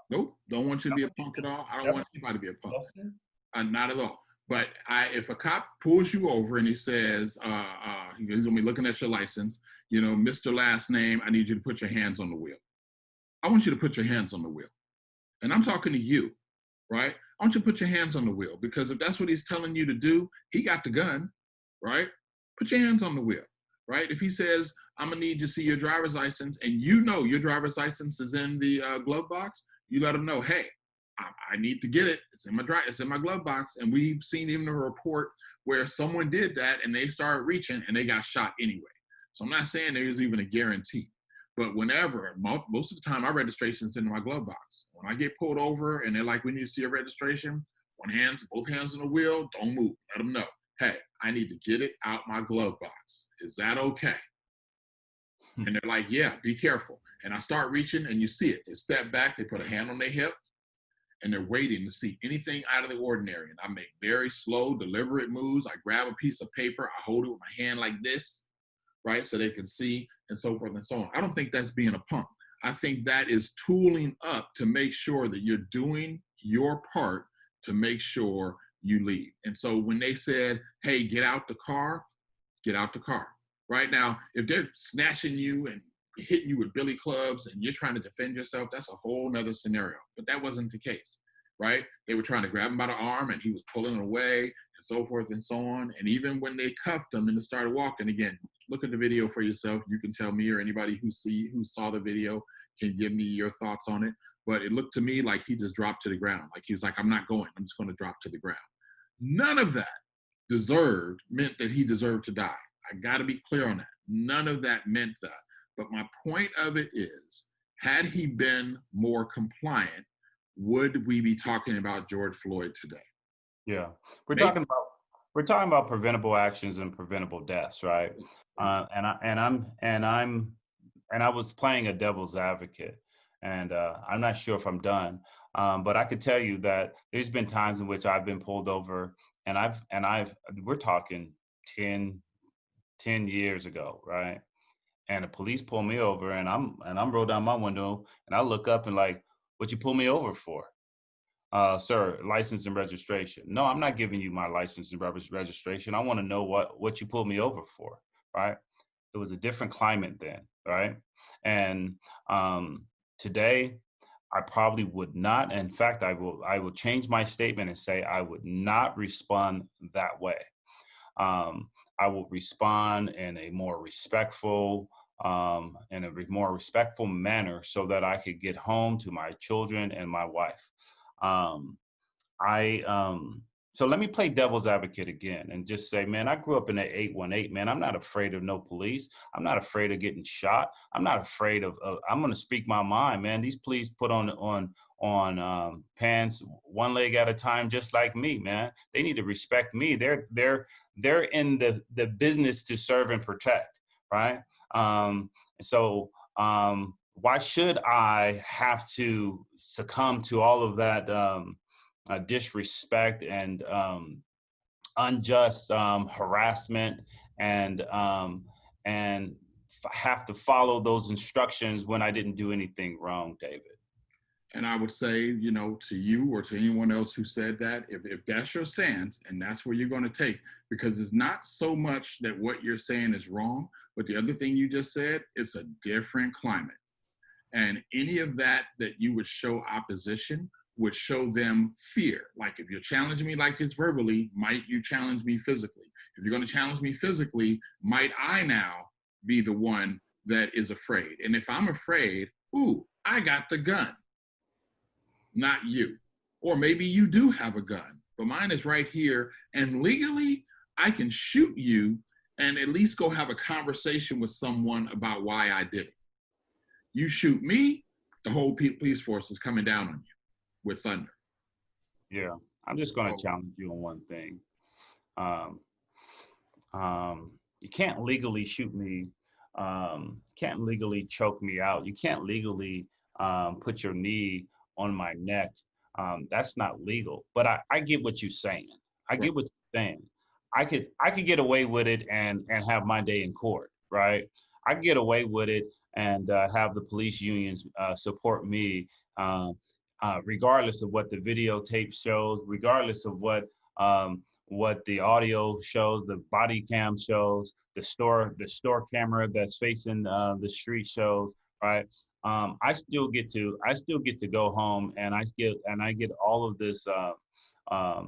Nope. Don't want you to be a punk at all. I don't want anybody to be a punk. Not at all. But if a cop pulls you over and he says, he's gonna be looking at your license, you know, Mr. Last Name, I need you to put your hands on the wheel. I want you to put your hands on the wheel. And I'm talking to you, right? I want you to put your hands on the wheel, because if that's what he's telling you to do, he got the gun, right? Put your hands on the wheel, right? If he says, I'm gonna need to see your driver's license, and you know your driver's license is in the glove box, you let him know, hey, I need to get it. It's in my glove box. And we've seen even a report where someone did that and they started reaching and they got shot anyway. So I'm not saying there's even a guarantee, but whenever, most of the time, my registration's in my glove box. When I get pulled over and they're like, we need to see a registration, both hands on the wheel, don't move. Let them know, hey, I need to get it out my glove box. Is that okay? And they're like, yeah, be careful. And I start reaching and you see it. They step back, they put a hand on their hip, and they're waiting to see anything out of the ordinary. And I make very slow, deliberate moves. I grab a piece of paper, I hold it with my hand like this, right? So they can see, and so forth and so on. I don't think that's being a punk. I think that is tooling up to make sure that you're doing your part to make sure you leave. And so when they said, hey, get out the car, get out the car. Right now, if they're snatching you and hitting you with billy clubs and you're trying to defend yourself, that's a whole nother scenario. But that wasn't the case, right? They were trying to grab him by the arm and he was pulling away and so forth and so on. And even when they cuffed him and started walking, again, look at the video for yourself. You can tell me, or anybody who saw the video can give me your thoughts on it. But it looked to me like he just dropped to the ground. Like he was like, I'm not going, I'm just going to drop to the ground. None of that meant that he deserved to die. I got to be clear on that. None of that meant that. But my point of it is, had he been more compliant, would we be talking about George Floyd today? Yeah, we're talking about preventable actions and preventable deaths, right? And I was playing a devil's advocate, and I'm not sure if I'm done, but I could tell you that there's been times in which I've been pulled over, and we're talking 10 years ago, right? And the police pull me over, and I'm roll down my window, and I look up and like, what you pull me over for? Sir, license and registration. No, I'm not giving you my license and registration. I want to know what you pulled me over for, right? It was a different climate then, right? And today, I probably would not. In fact, I will change my statement and say I would not respond that way. I will respond in a more respectful, manner so that I could get home to my children and my wife. So let me play devil's advocate again and just say, man, I grew up in an 818, man. I'm not afraid of no police. I'm not afraid of getting shot. I'm not afraid of, I'm going to speak my mind, man. These police put on pants one leg at a time, just like me, man. They need to respect me. They're in the business to serve and protect, right? So why should I have to succumb to all of that disrespect and unjust harassment and have to follow those instructions when I didn't do anything wrong, David? And I would say, you know, to you or to anyone else who said that, if that's your stance and that's where you're going to take, because it's not so much that what you're saying is wrong, but the other thing you just said, it's a different climate. And any of that you would show opposition would show them fear. Like if you're challenging me like this verbally, might you challenge me physically? If you're going to challenge me physically, might I now be the one that is afraid? And if I'm afraid, ooh, I got the gun, not you. Or maybe you do have a gun, but mine is right here. And legally, I can shoot you and at least go have a conversation with someone about why I did it. You shoot me, the whole police force is coming down on you with thunder. Yeah, I'm just going to challenge you on one thing. You can't legally shoot me. Can't legally choke me out. You can't legally put your knee on my neck. That's not legal. But I get what you're saying. I get what you're saying. I could get away with it and have my day in court, right? I could get away with it and have the police unions support me, regardless of what the videotape shows, regardless of what the audio shows, the body cam shows, the store camera that's facing the street shows, right? I still get to go home and I get all of this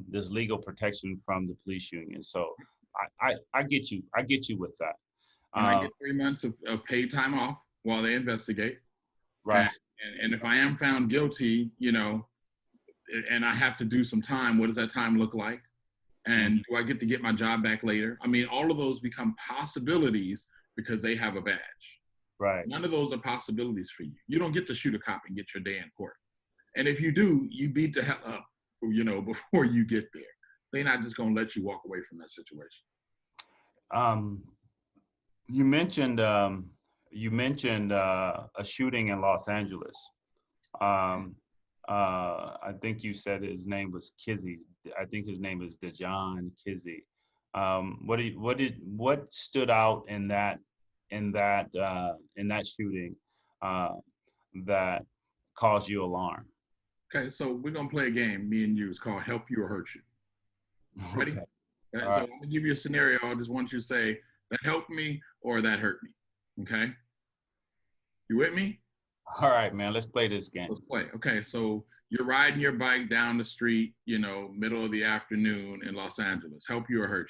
this legal protection from the police union. So I get you with that. And I get 3 months of paid time off while they investigate. Right. And if I am found guilty, you know, and I have to do some time, what does that time look like? And do I get to get my job back later? I mean, all of those become possibilities because they have a badge. Right. None of those are possibilities for you. You don't get to shoot a cop and get your day in court. And if you do, you beat the hell up, you know, before you get there. They're not just going to let you walk away from that situation. You mentioned a shooting in Los Angeles. I think you said his name was Kizzy. I think his name is Dejon Kizzy. What stood out in that shooting that caused you alarm? Okay, so we're gonna play a game, me and you. It's called Help You or Hurt You. Ready? Okay. So Right. I'm gonna give you a scenario. I just want you to say that helped me or that hurt me. Okay? You with me? All right, man. Let's play this game. Let's play. Okay, so you're riding your bike down the street, you know, middle of the afternoon in Los Angeles. Help you or hurt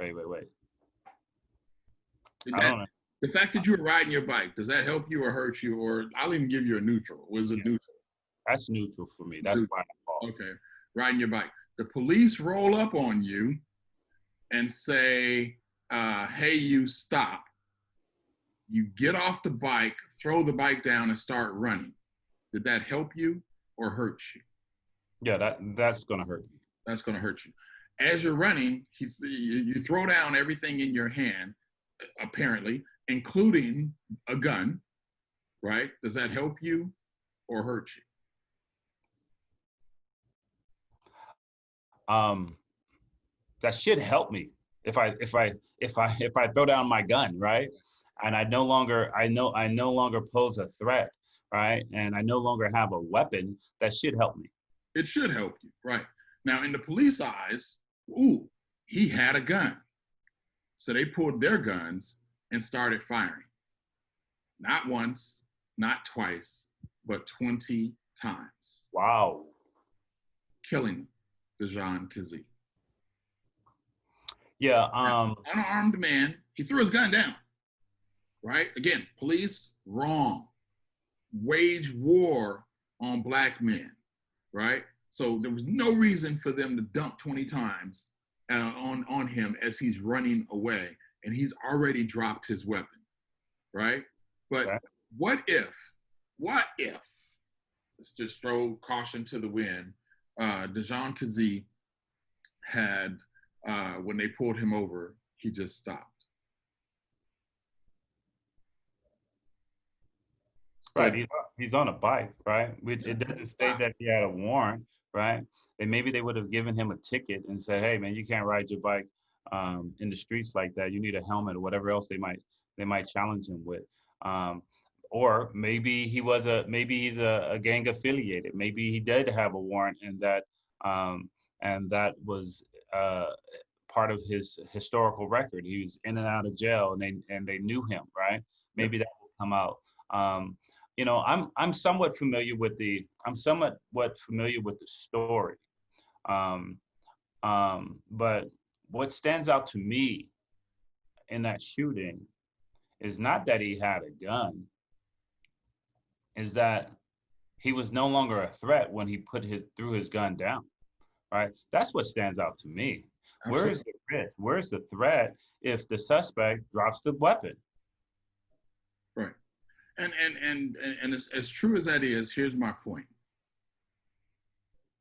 Wait. you? I don't know. The fact that you were riding your bike, does that help you or hurt you? Or I'll even give you a neutral. Was it neutral? That's neutral for me. That's why I called. Okay, riding your bike. The police roll up on you and say, hey, you stop. You get off the bike, throw the bike down and start running. Did that help you or hurt you? Yeah, that's going to hurt you. That's going to hurt you. As you're running, you throw down everything in your hand, apparently, including a gun, right? Does that help you or hurt you? That should help me if I throw down my gun, right? And I no longer pose a threat, right? And I no longer have a weapon. That should help me. It should help you, right? Now, in the police eyes, ooh, he had a gun. So they pulled their guns and started firing. Not once, not twice, but 20 times. Wow. Killing Dejon Kizzy. Yeah. Unarmed man, he threw his gun down. Right? Again, police, wrong. Wage war on black men. Right? So there was no reason for them to dump 20 times on him as he's running away, and he's already dropped his weapon, right? But what if, let's just throw caution to the wind, Dejon Kizzy had, when they pulled him over, he just stopped. Right, he's on a bike, right? It doesn't state that he had a warrant, right? And maybe they would have given him a ticket and said, "Hey, man, you can't ride your bike in the streets like that. You need a helmet or whatever else they might challenge him with." or maybe he's a gang affiliated. Maybe he did have a warrant, um, and that was part of his historical record. He was in and out of jail, and they knew him, right? Yep. Maybe that will come out. I'm somewhat familiar with the story, um, but what stands out to me in that shooting is not that he had a gun, is that he was no longer a threat when he threw his gun down, right? That's what stands out to me. Where's Absolutely. the risk? Where's the threat if the suspect drops the weapon? Right. And as true as that is, here's my point.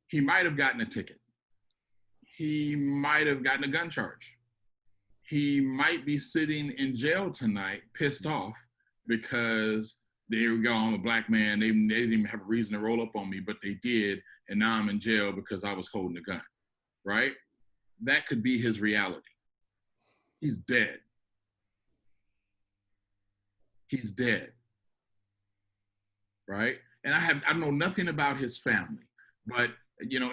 He might have gotten a ticket. He might have gotten a gun charge. He might be sitting in jail tonight, pissed off because there we go, I'm a black man. They didn't even have a reason to roll up on me, but they did, and now I'm in jail because I was holding a gun. Right? That could be his reality. He's dead. He's dead. Right? And I know nothing about his family, but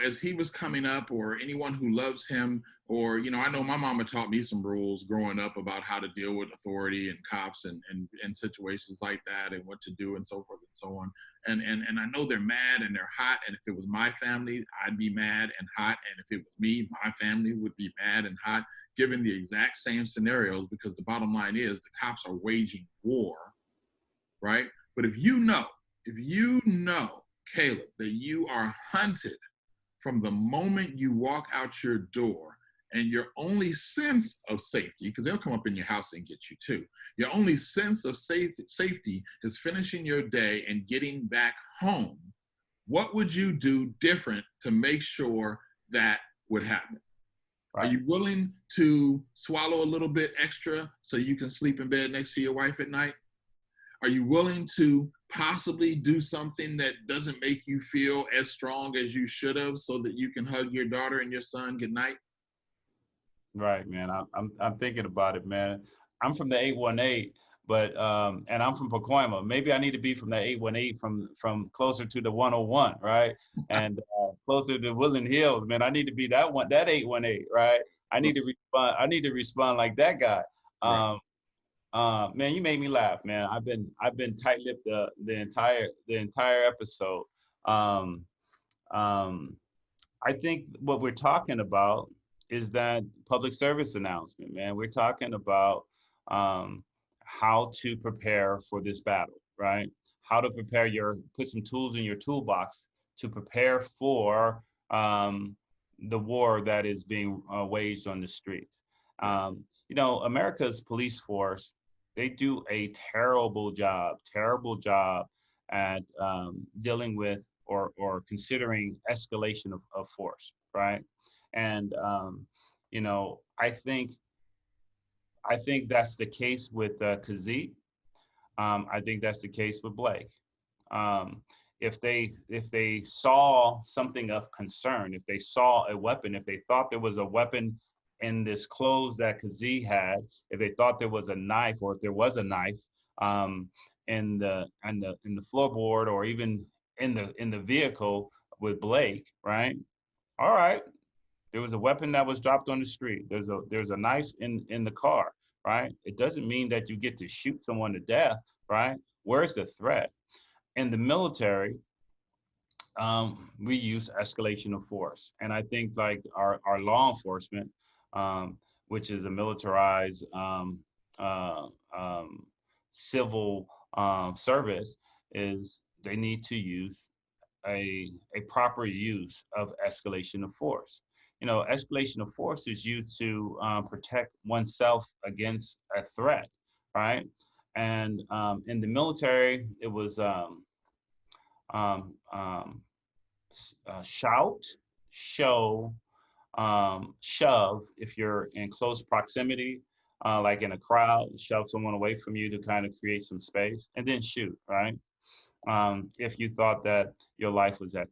as he was coming up, or anyone who loves him, or I know my mama taught me some rules growing up about how to deal with authority and cops and situations like that, and what to do, and so forth and so on. And I know they're mad and they're hot, and if it was my family, I'd be mad and hot, and if it was me, my family would be mad and hot, given the exact same scenarios, because the bottom line is the cops are waging war, right? But if you know, Caleb, that you are hunted from the moment you walk out your door, and your only sense of safety, because they'll come up in your house and get you too, your only sense of safety is finishing your day and getting back home, what would you do different to make sure that would happen? Are Right. you willing to swallow a little bit extra so you can sleep in bed next to your wife at night? Are you willing to possibly do something that doesn't make you feel as strong as you should have, so that you can hug your daughter and your son goodnight? Right, man. I'm thinking about it, man. I'm from the 818, but and I'm from Pacoima. Maybe I need to be from the 818, from closer to the 101, right? And closer to Woodland Hills, man. I need to be that 818, right? I need to respond. I need to respond like that guy. Right. Um, man, you made me laugh, man. I've been tight-lipped the entire episode. Um, um, I think what we're talking about is that public service announcement, man. We're talking about um, how to prepare for this battle, right? How to put some tools in your toolbox to prepare for the war that is being waged on the streets. Right. America's police force, they do a terrible job at dealing with or considering escalation of force, right? And I think that's the case with Kazee. I think that's the case with Blake. Um, if they saw something of concern, if they saw a weapon, if they thought there was a weapon in this clothes that Kazee had, if they thought there was a knife, or if there was a knife um, in the floorboard, or even in the vehicle with Blake, right? All right, there was a weapon that was dropped on the street. There's a knife in the car, right? It doesn't mean that you get to shoot someone to death, right? Where's the threat? In the military, we use escalation of force, and I think like our law enforcement, um, which is a militarized uh, um, civil service, is they need to use a proper use of escalation of force. Escalation of force is used to protect oneself against a threat, right? And in the military, it was um, um, shout, show, shove if you're in close proximity, like in a crowd, shove someone away from you to kind of create some space, and then shoot, right? If you thought that your life was at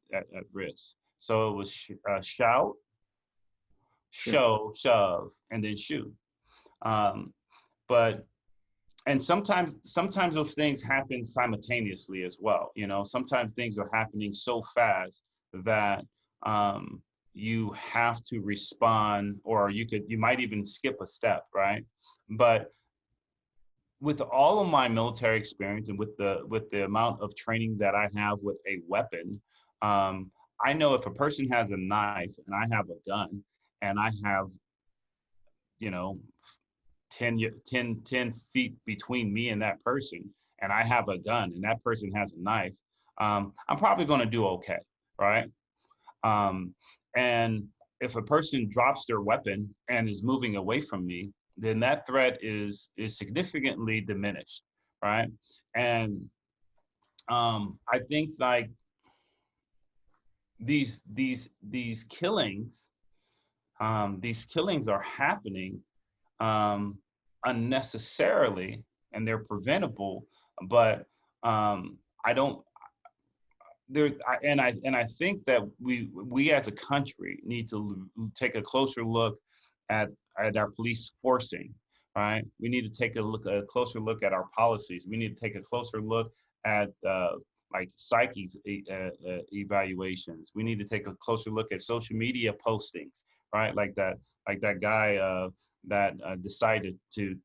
risk. So it was shout, Sure. show, shove, and then shoot. Um, but and sometimes those things happen simultaneously as well. You know, sometimes things are happening so fast that you have to respond, or you might even skip a step, right? But with all of my military experience and with the amount of training that I have with a weapon, I know if a person has a knife and I have a gun, and I have, you know, 10 feet between me and that person, and I have a gun and that person has a knife, I'm probably going to do okay, right? Um, and if a person drops their weapon and is moving away from me, then that threat is significantly diminished, right? And I think like these killings, these killings are happening um, unnecessarily, and they're preventable. But I don't. And I think that we as a country need to take a closer look at our police forcing, right? We need to take a closer look at our policies. We need to take a closer look at like psyches evaluations. We need to take a closer look at social media postings, right? Like that guy that decided to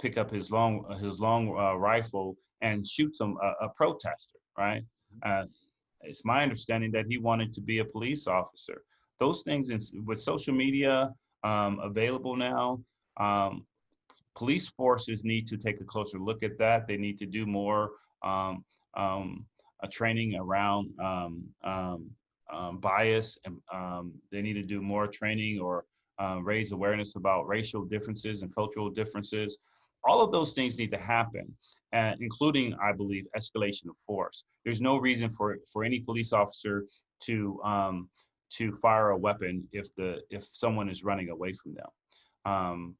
pick up his long rifle and shoot a protester, right? Uh, it's my understanding that he wanted to be a police officer. Those things with social media available now, um, police forces need to take a closer look at that. They need to do more um, a training around bias, and they need to do more training or raise awareness about racial differences and cultural differences. All of those things need to happen, including, I believe, escalation of force. There's no reason for any police officer to fire a weapon if someone is running away from them. Um,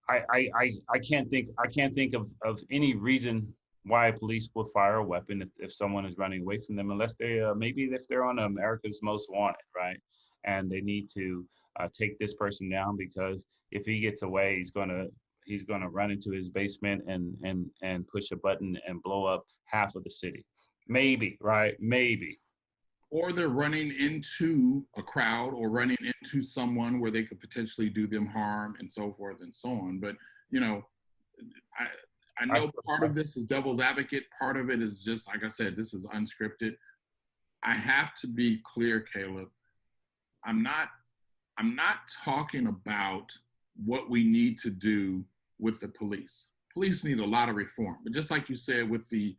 I can't think of any reason why police would fire a weapon if someone is running away from them, unless they maybe if they're on America's Most Wanted, right? And they need to take this person down, because if he gets away, he's gonna run into his basement and push a button and blow up half of the city. Maybe, right? Maybe. Or they're running into a crowd or running into someone where they could potentially do them harm and so forth and so on. But, you know, I know part of this is devil's advocate. Part of it is just, like I said, this is unscripted. I have to be clear, Caleb. I'm not talking about what we need to do with the police. Police need a lot of reform. But just like you said with the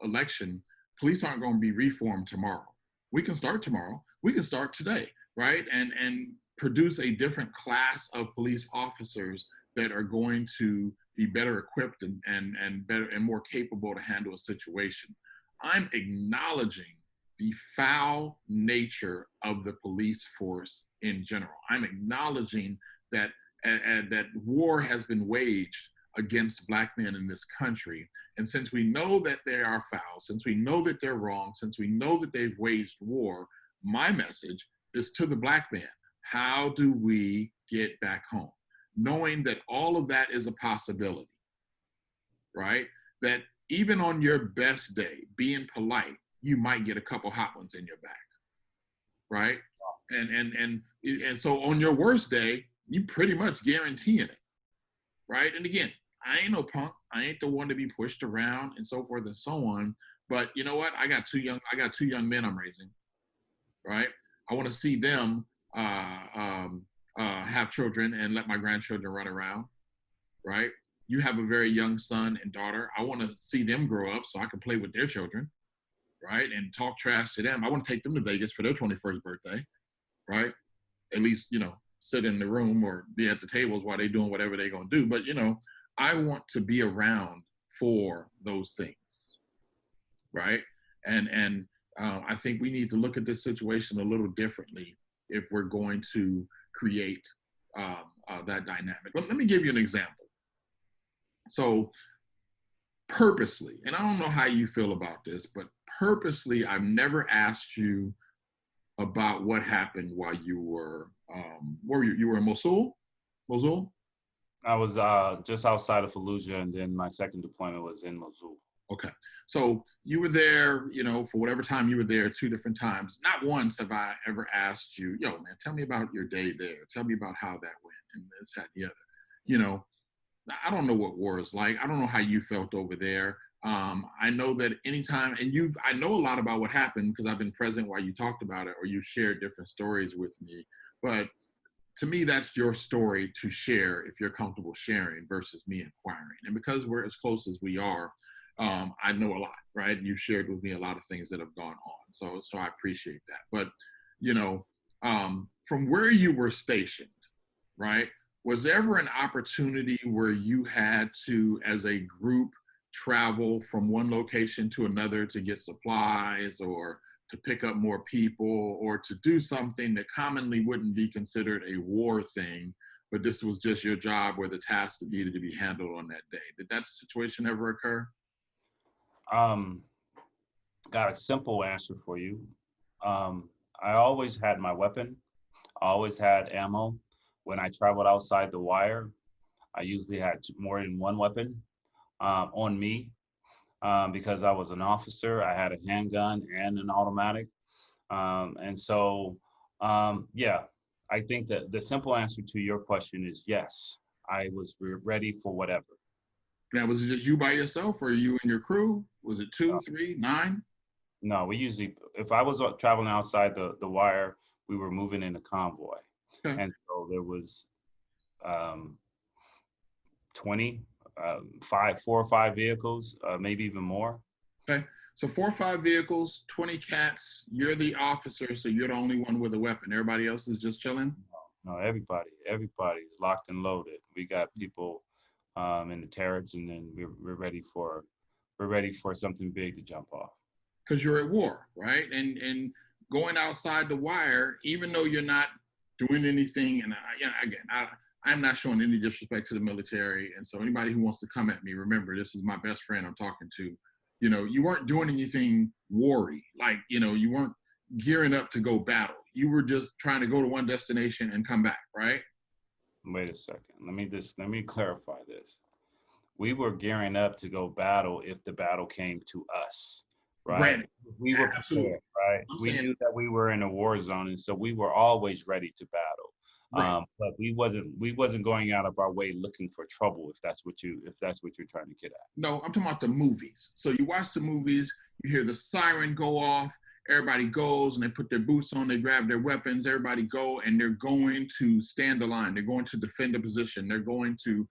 election, police aren't going to be reformed tomorrow. We can start tomorrow. We can start today, right? And produce a different class of police officers that are going to be better equipped and better and more capable to handle a situation. I'm acknowledging the foul nature of the police force in general. I'm acknowledging that that war has been waged against Black men in this country. And since we know that they are foul, since we know that they're wrong, since we know that they've waged war, my message is to the Black man. How do we get back home? Knowing that all of that is a possibility, right? That even on your best day, being polite, you might get a couple hot ones in your back, right? And so on your worst day, you pretty much guaranteeing it, right? And again, I ain't no punk. I ain't the one to be pushed around and so forth and so on. But you know what? I got two young men I'm raising, right? I want to see them have children and let my grandchildren run around, right? You have a very young son and daughter. I want to see them grow up so I can play with their children, right? And talk trash to them. I want to take them to Vegas for their 21st birthday, right? At least, you know, sit in the room or be at the tables while they're doing whatever they're going to do. But, you know, I want to be around for those things, right? And I think we need to look at this situation a little differently if we're going to create that dynamic. Let me give you an example. So purposely, and I don't know how you feel about this, but purposely, I've never asked you about what happened while you were where you were in Mosul. I was just outside of Fallujah, and then my second deployment was in Mosul. Okay. So you were there, for whatever time you were there, two different times. Not once have I ever asked you, yo, man, tell me about your day there. Tell me about how that went and this, that, and the other. You know, I don't know what war is like. I don't know how you felt over there. I know that anytime, and I know a lot about what happened because I've been present while you talked about it or you shared different stories with me. But to me, that's your story to share if you're comfortable sharing versus me inquiring. And because we're as close as we are, I know a lot, right? You've shared with me a lot of things that have gone on. So I appreciate that. But, from where you were stationed, right? Was there ever an opportunity where you had to, as a group, travel from one location to another to get supplies or to pick up more people or to do something that commonly wouldn't be considered a war thing, but this was just your job where the task that needed to be handled on that day? Did that situation ever occur? Um, got a simple answer for you. I always had my weapon. I always had ammo. When I traveled outside the wire, I usually had more than one weapon on me because I was an officer. I had a handgun and an automatic. And so, yeah, I think that the simple answer to your question is yes, I was ready for whatever. Now, was it just you by yourself or you and your crew? Was it two, Uh, three, nine? no, we usually, if I was traveling outside the wire, we were moving in a convoy. Okay. And so there was um, 20, 4 or 5 vehicles, maybe even more. Okay. So 4 or 5 vehicles, 20 cats. You're the officer, so you're the only one with a weapon. Everybody else is just chilling. No, everybody is locked and loaded. We got people in the turrets, and then we're ready for something big to jump off. Because you're at war, right? And going outside the wire, even though you're not doing anything, and I'm not showing any disrespect to the military, and so anybody who wants to come at me, remember, this is my best friend I'm talking to. You weren't doing anything war-y, like you weren't gearing up to go battle. You were just trying to go to one destination and come back, right? Wait a second. Let me clarify this. We were gearing up to go battle if the battle came to us, right? Granted, We were absolutely. prepared, right? I'm We saying, knew that we were in a war zone, and so we were always ready to battle. right. But we wasn't going out of our way looking for trouble if that's what you're trying to get at. No, I'm talking about the movies. So you watch the movies, you hear the siren go off, everybody goes and they put their boots on, they grab their weapons, everybody go, and they're going to stand the line. They're going to defend a position. They're going to,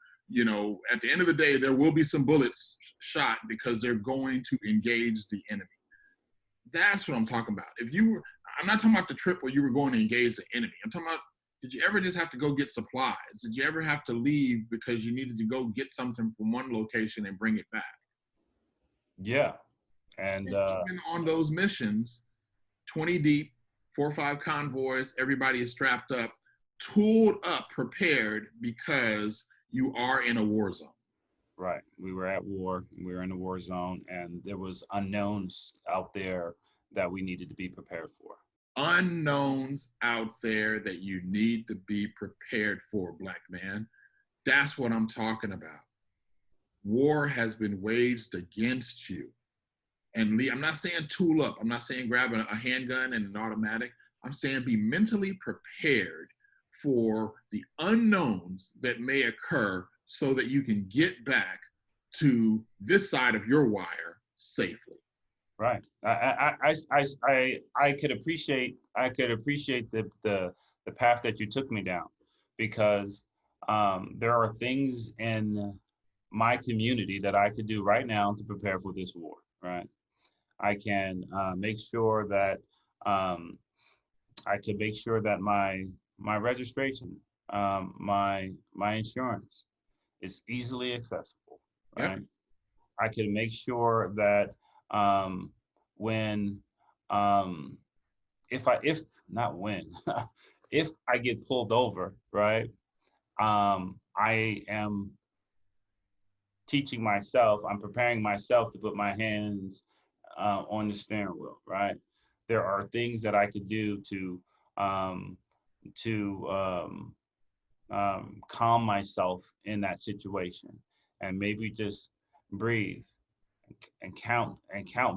at the end of the day, there will be some bullets shot because they're going to engage the enemy. That's what I'm talking about. I'm not talking about the trip where you were going to engage the enemy. I'm talking about, did you ever just have to go get supplies? Did you ever have to leave because you needed to go get something from one location and bring it back? Yeah, and And even on those missions, 20 deep, 4 or 5 convoys, everybody is strapped up, tooled up, prepared because you are in a war zone. right, we were at war. We were in a war zone, and there was unknowns out there that we needed to be prepared for. Unknowns out there that you need to be prepared for, black man. That's what I'm talking about. War has been waged against you. And I'm not saying tool up. I'm not saying grab a handgun and an automatic. I'm saying be mentally prepared for the unknowns that may occur so that you can get back to this side of your wire safely. Right. I could appreciate the path that you took me down because there are things in my community that I could do right now to prepare for this war. Right. I can make sure that I can make sure that my registration, my insurance is easily accessible. Yep. Right. I can make sure that when if not when if I get pulled over, right? I am teaching myself. I'm preparing myself to put my hands on the steering wheel, right? There are things that I could do to um, calm myself in that situation, and maybe just breathe and count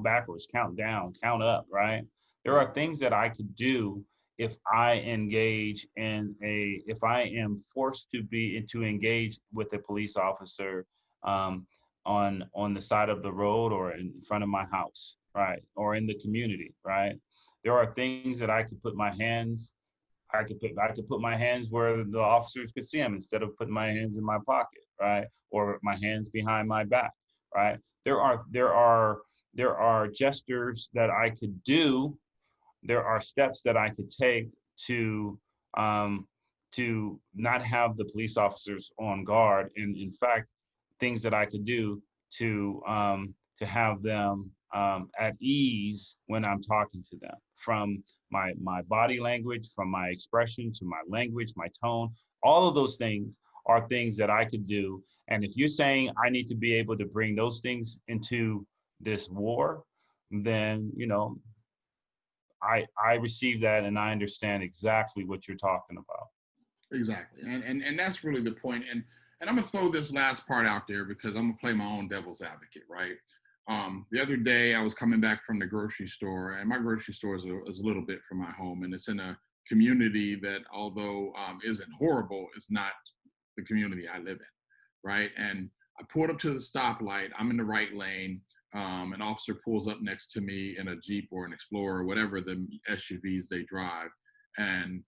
backwards, count down, count up, right? There are things that I could do if I engage in if I am forced to engage with a police officer um, on the side of the road or in front of my house, right? Or in the community, right? There are things that I could put my hands where the officers could see them instead of putting my hands in my pocket, right? Or my hands behind my back, right? There are gestures that I could do. There are steps that I could take to um, not have the police officers on guard, and in fact, things that I could do to have them at ease when I'm talking to them, from my body language, from my expression to my language, my tone. All of those things are things that I could do. And if you're saying I need to be able to bring those things into this war, then I receive that, and I understand exactly what you're talking about. Exactly. And that's really the point. And I'm gonna throw this last part out there because I'm gonna play my own devil's advocate, right? The other day I was coming back from the grocery store, and my grocery store is a little bit from my home, and it's in a community that, although isn't horrible, is not the community I live in, right? And I pulled up to the stoplight. I'm in the right lane. An officer pulls up next to me in a Jeep or an Explorer, whatever the SUVs they drive, and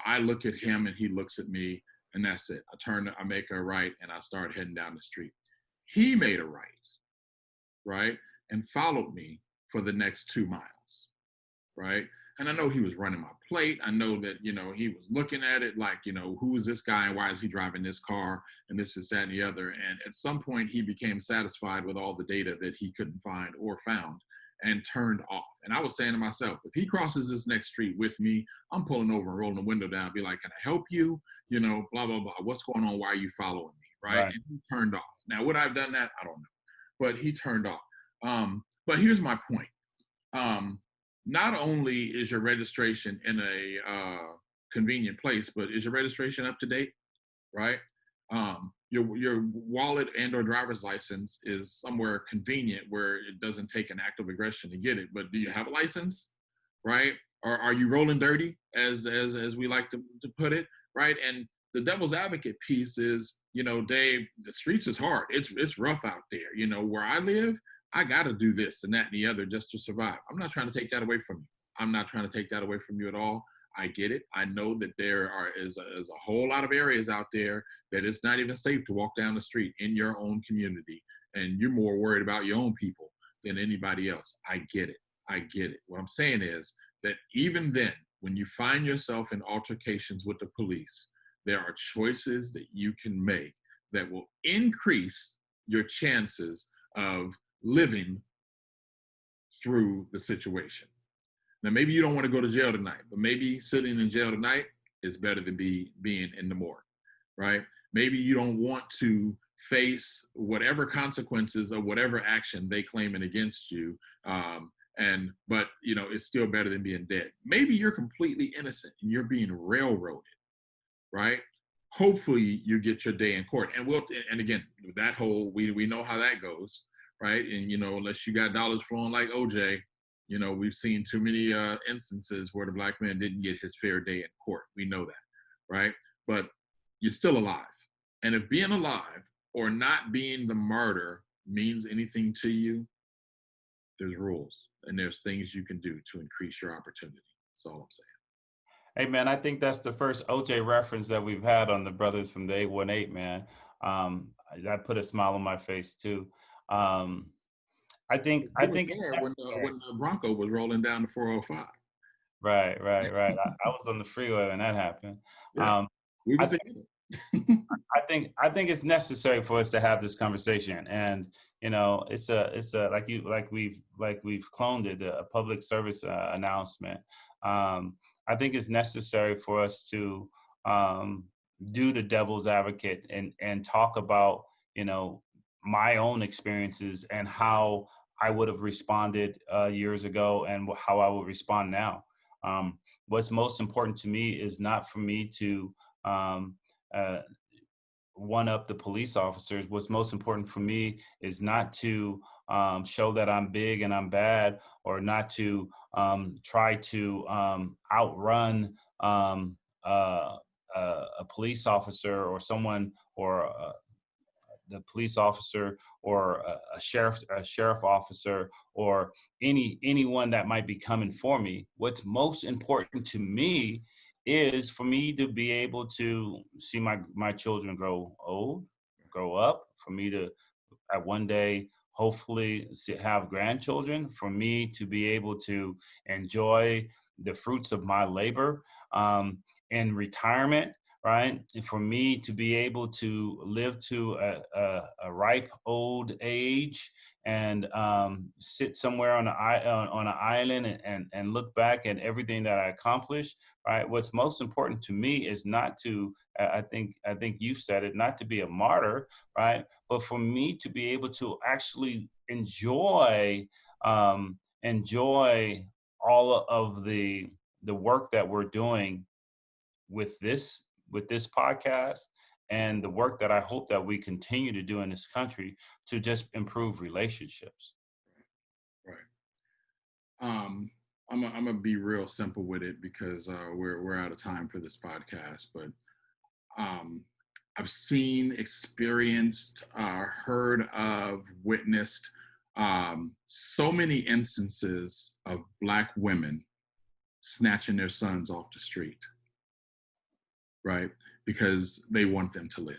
I look at him and he looks at me, and that's it. I make a right, and I start heading down the street. He made a right, and followed me for the next 2 miles, right? And I know he was running my plate. I know that, he was looking at it like, who is this guy and why is he driving this car and this, that, and the other. And at some point, he became satisfied with all the data that he couldn't find or found and turned off. And I was saying to myself, if he crosses this next street with me, I'm pulling over and rolling the window down, be like, can I help you? Blah, blah, blah. What's going on? Why are you following me? Right. Right. And he turned off. Now, would I have done that? I don't know. But he turned off. But here's my point. Not only is your registration in a convenient place, but is your registration up to date, right? Your wallet and or driver's license is somewhere convenient where it doesn't take an act of aggression to get it. But do you have a license, right? Or are you rolling dirty, as we like to put it, right? And the devil's advocate piece is, Dave, the streets is hard. It's rough out there. Where I live, I got to do this and that and the other just to survive. I'm not trying to take that away from you. I'm not trying to take that away from you at all. I get it. I know that there is a whole lot of areas out there that it's not even safe to walk down the street in your own community, and you're more worried about your own people than anybody else. I get it. I get it. What I'm saying is that even then, when you find yourself in altercations with the police, there are choices that you can make that will increase your chances of living through the situation. Now, maybe you don't want to go to jail tonight, but maybe sitting in jail tonight is better than being in the morgue, right? Maybe you don't want to face whatever consequences of whatever action they claiming against you, but it's still better than being dead. Maybe you're completely innocent and you're being railroaded, right? Hopefully you get your day in court, and again, that whole we know how that goes, right? And unless you got dollars flowing like OJ, we've seen too many instances where the black man didn't get his fair day in court. We know that, right? But you're still alive, and if being alive or not being the martyr means anything to you, there's rules and there's things you can do to increase your opportunity. That's all I'm saying. Hey man, I think that's the first OJ reference that we've had on the Brothers from the 818, man. That put a smile on my face too. I think it's there when necessary. the Bronco was rolling down the 405. Right. I was on the freeway when that happened. Yeah, Um, we I was think together. I think it's necessary for us to have this conversation, and it's a we've cloned it, a public service announcement. I think it's necessary for us to do the devil's advocate and talk about my own experiences and how I would have responded years ago and how I would respond now. What's most important to me is not for me to uh, one up the police officers. What's most important for me is not to show that I'm big and I'm bad, or not to try to outrun a police officer or someone, or the police officer, or a sheriff officer, or anyone that might be coming for me. What's most important to me is for me to be able to see my children grow up, for me to at one day hopefully have grandchildren, for me to be able to enjoy the fruits of my labor in retirement, right? And for me to be able to live to a ripe old age, and sit somewhere on an island, and look back at everything that I accomplished, right? What's most important to me is not to, I think you said it, not to be a martyr, right? But for me to be able to actually enjoy all of the work that we're doing with this podcast, and the work that I hope that we continue to do in this country to just improve relationships. Right. I'm gonna be real simple with it, because we're out of time for this podcast. But um, I've seen, experienced, heard of, witnessed so many instances of Black women snatching their sons off the street, right? Because they want them to live.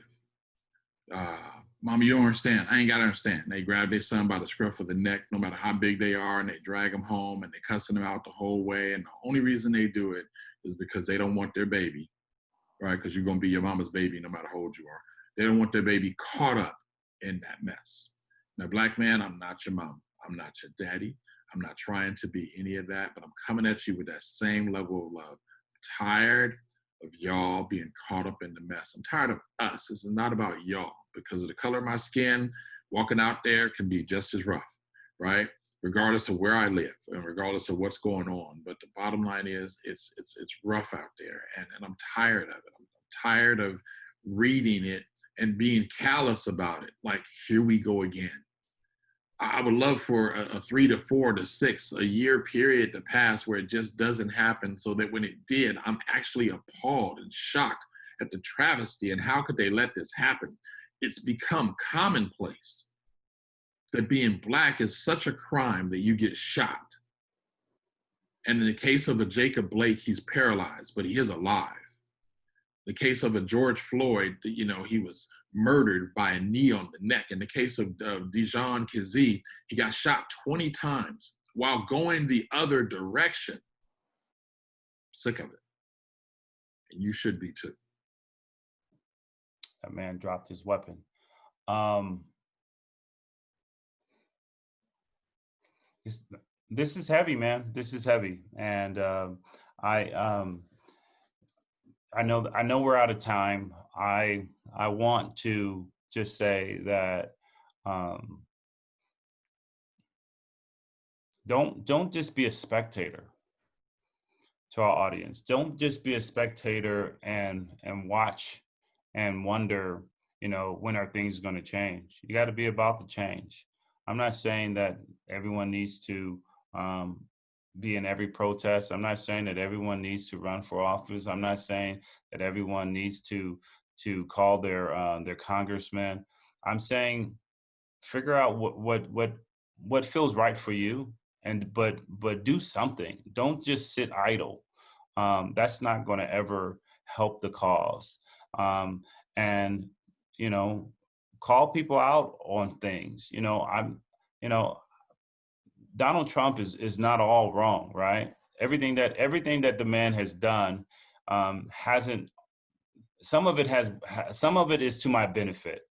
Mama, you don't understand. I ain't got to understand. They grab their son by the scruff of the neck, no matter how big they are, and they drag them home, and they cussing them out the whole way. And the only reason they do it is because they don't want their baby, right? Because you're going to be your mama's baby no matter how old you are. They don't want their baby caught up in that mess. Now, Black man, I'm not your mom. I'm not your daddy. I'm not trying to be any of that, but I'm coming at you with that same level of love. I'm tired of y'all being caught up in the mess. I'm tired of us. This is not about y'all. Because of the color of my skin, walking out there can be just as rough, right? Regardless of where I live and regardless of what's going on. But the bottom line is it's rough out there, and I'm tired of it. I'm tired of reading it and being callous about it. Like, here we go again. I would love for a 3 to 4 to 6 a year period to pass where it just doesn't happen, so that when it did, I'm actually appalled and shocked at the travesty and how could they let this happen. It's become commonplace that being Black is such a crime that you get shot. And in the case of a Jacob Blake, he's paralyzed, but he is alive. The case of a George Floyd, he was murdered by a knee on the neck. In the case of Dijon Kizee, he got shot 20 times while going the other direction. Sick of it. And you should be too. That man dropped his weapon. This is heavy, man. This is heavy. And I know we're out of time. I want to just say that don't just be a spectator to our audience. Don't just be a spectator and watch and wonder, when are things going to change? You got to be about the change. I'm not saying that everyone needs to be in every protest. I'm not saying that everyone needs to run for office. I'm not saying that everyone needs to call their congressman. I'm saying figure out what feels right for you, but do something. Don't just sit idle. That's not going to ever help the cause. And call people out on things. Donald Trump is not all wrong, right? Everything that the man has done hasn't. Some of it is to my benefit.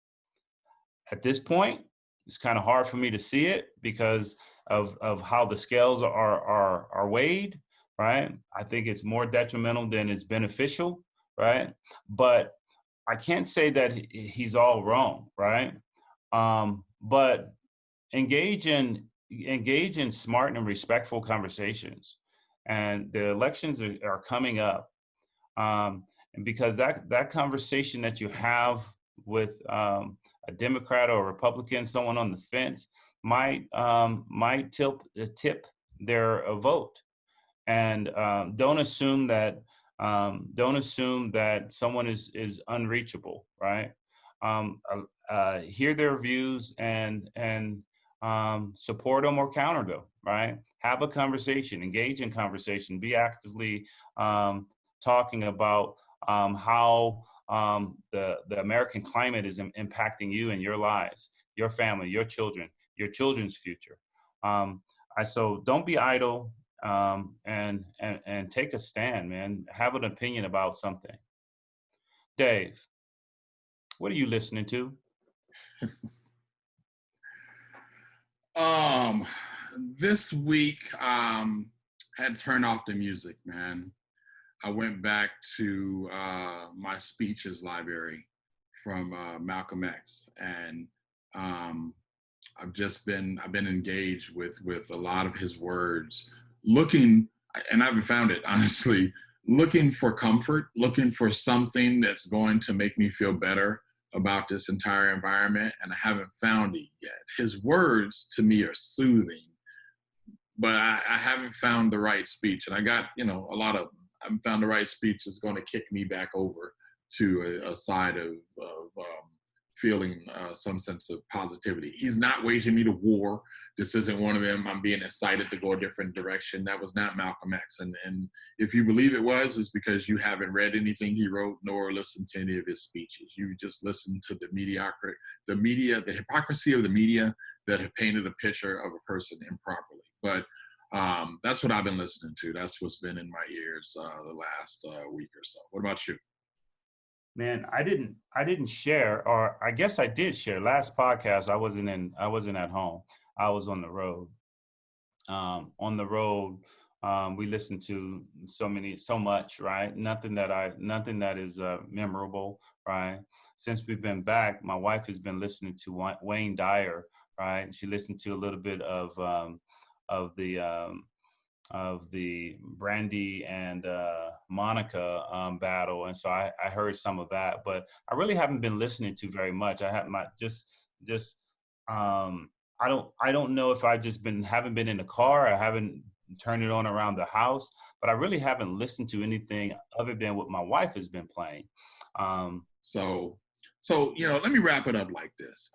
At this point, it's kind of hard for me to see it because of how the scales are weighed, right? I think it's more detrimental than it's beneficial, right? But I can't say that he's all wrong, right? But engage in smart and respectful conversations. And the elections are coming up. And because that conversation that you have with a Democrat or a Republican, someone on the fence, might tip their vote. And don't assume that someone is unreachable, right? Hear their views and support them or counter them, right? Have a conversation, engage in conversation, be actively talking about how the American climate is impacting you and your lives, your family, your children, your children's future. So don't be idle, and take a stand, man. Have an opinion about something. Dave, what are you listening to? This week, had to turn off the music, man. I went back to my speeches library from Malcolm X, and I've been engaged with a lot of his words, looking, and I haven't found it honestly, looking for comfort, looking for something that's going to make me feel better about this entire environment, and I haven't found it yet. His words to me are soothing, but I haven't found the right speech, and I got a lot of them. I haven't found the right speech that's going to kick me back over to a side of feeling some sense of positivity. He's not waging me to war. This isn't one of them. I'm being excited to go a different direction. That was not Malcolm X. And if you believe it was, it's because you haven't read anything he wrote nor listened to any of his speeches. You just listened to the hypocrisy of the media that have painted a picture of a person improperly. But that's what I've been listening to. That's what's been in my ears the last week or so. What about you? Man, I didn't share, or I guess I did share. Last podcast, I wasn't at home. I was on the road. We listened to so much, right? Nothing that is memorable, right? Since we've been back, my wife has been listening to Wayne Dyer, right? She listened to a little bit of the Brandy and Monica battle, and so I heard some of that, but I really haven't been listening to very much. I have not I don't know if haven't been in the car. I haven't turned it on around the house, but I really haven't listened to anything other than what my wife has been playing. So let me wrap it up like this.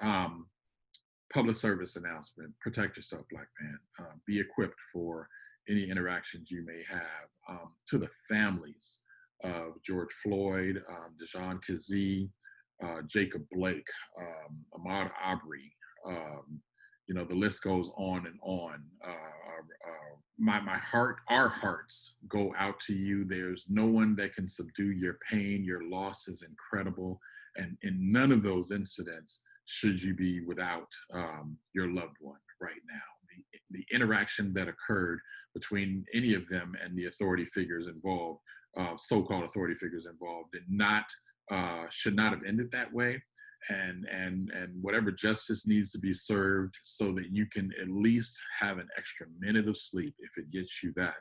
Public service announcement: protect yourself, Black man. Be equipped for any interactions you may have. To the families of George Floyd, Dejan Kazee, Jacob Blake, Ahmaud Arbery, the list goes on and on. Our hearts go out to you. There's no one that can subdue your pain. Your loss is incredible. And in none of those incidents should you be without your loved one right now. The interaction that occurred between any of them and the authority figures involved, so-called authority figures involved, should not have ended that way. And whatever justice needs to be served so that you can at least have an extra minute of sleep, if it gets you that,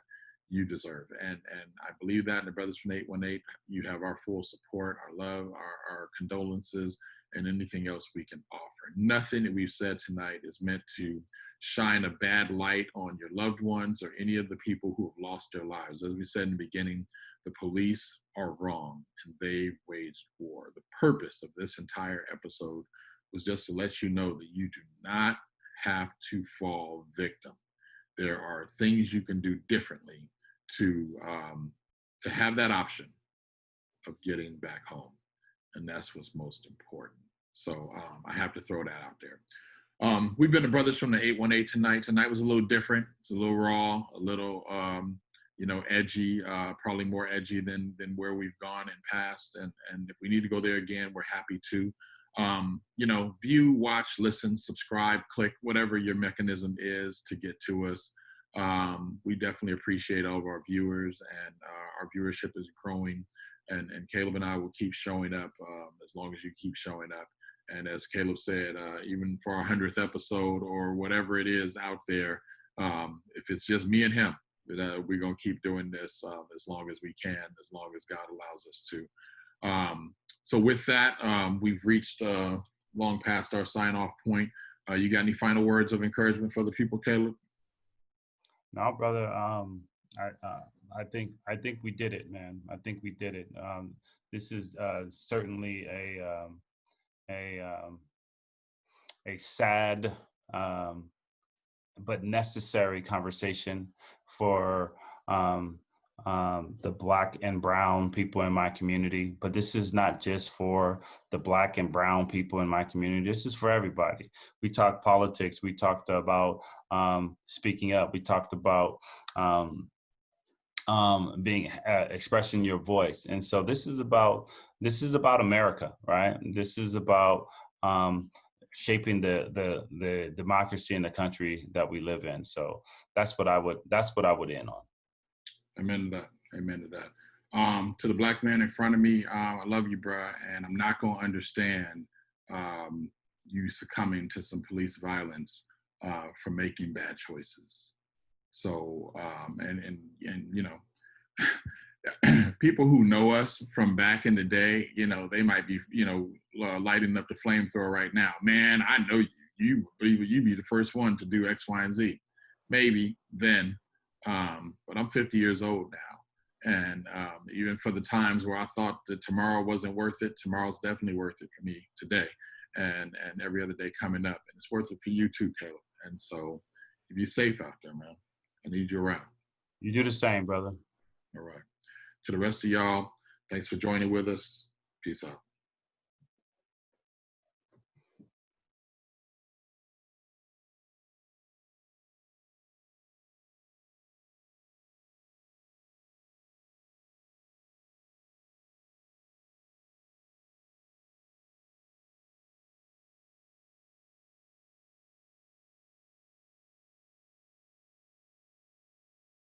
you deserve. And I believe that. And the brothers from 818, you have our full support, our love, our condolences, and anything else we can offer. Nothing that we've said tonight is meant to shine a bad light on your loved ones or any of the people who have lost their lives. As we said in the beginning, the police are wrong and they waged war. The purpose of this entire episode was just to let you know that you do not have to fall victim. There are things you can do differently to have that option of getting back home. And that's what's most important. So I have to throw that out there. We've been the brothers from the 818 tonight. Tonight was a little different. It's a little raw, a little, edgy, probably more edgy than where we've gone in past. And if we need to go there again, we're happy to. View, watch, listen, subscribe, click, whatever your mechanism is to get to us. We definitely appreciate all of our viewers, and our viewership is growing. And Caleb and I will keep showing up as long as you keep showing up. And as Caleb said, even for our 100th episode or whatever it is out there, if it's just me and him, we're going to keep doing this as long as we can, as long as God allows us to. So with that, we've reached long past our sign off point. You got any final words of encouragement for the people, Caleb? No, brother. I think we did it, man. I think we did it. This is certainly a a sad but necessary conversation for the Black and brown people in my community. But this is not just for the Black and brown people in my community. This is for everybody. We talked politics. We talked about speaking up. We talked about being expressing your voice. And so this is about America, right? This is about shaping the democracy in the country that we live in. So that's what I would end on. Amen to that. Amen to that. To the Black man in front of me, I love you, bruh, and I'm not gonna understand you succumbing to some police violence for making bad choices. So, and you know, people who know us from back in the day, you know, they might be, you know, lighting up the flamethrower right now. Man, I know you believe you'd be the first one to do X, Y, and Z. Maybe then, but I'm 50 years old now. And even for the times where I thought that tomorrow wasn't worth it, tomorrow's definitely worth it for me today and every other day coming up. And it's worth it for you too, Caleb. And so be safe out there, man. I need you around. You do the same, brother. All right. To the rest of y'all, thanks for joining with us. Peace out.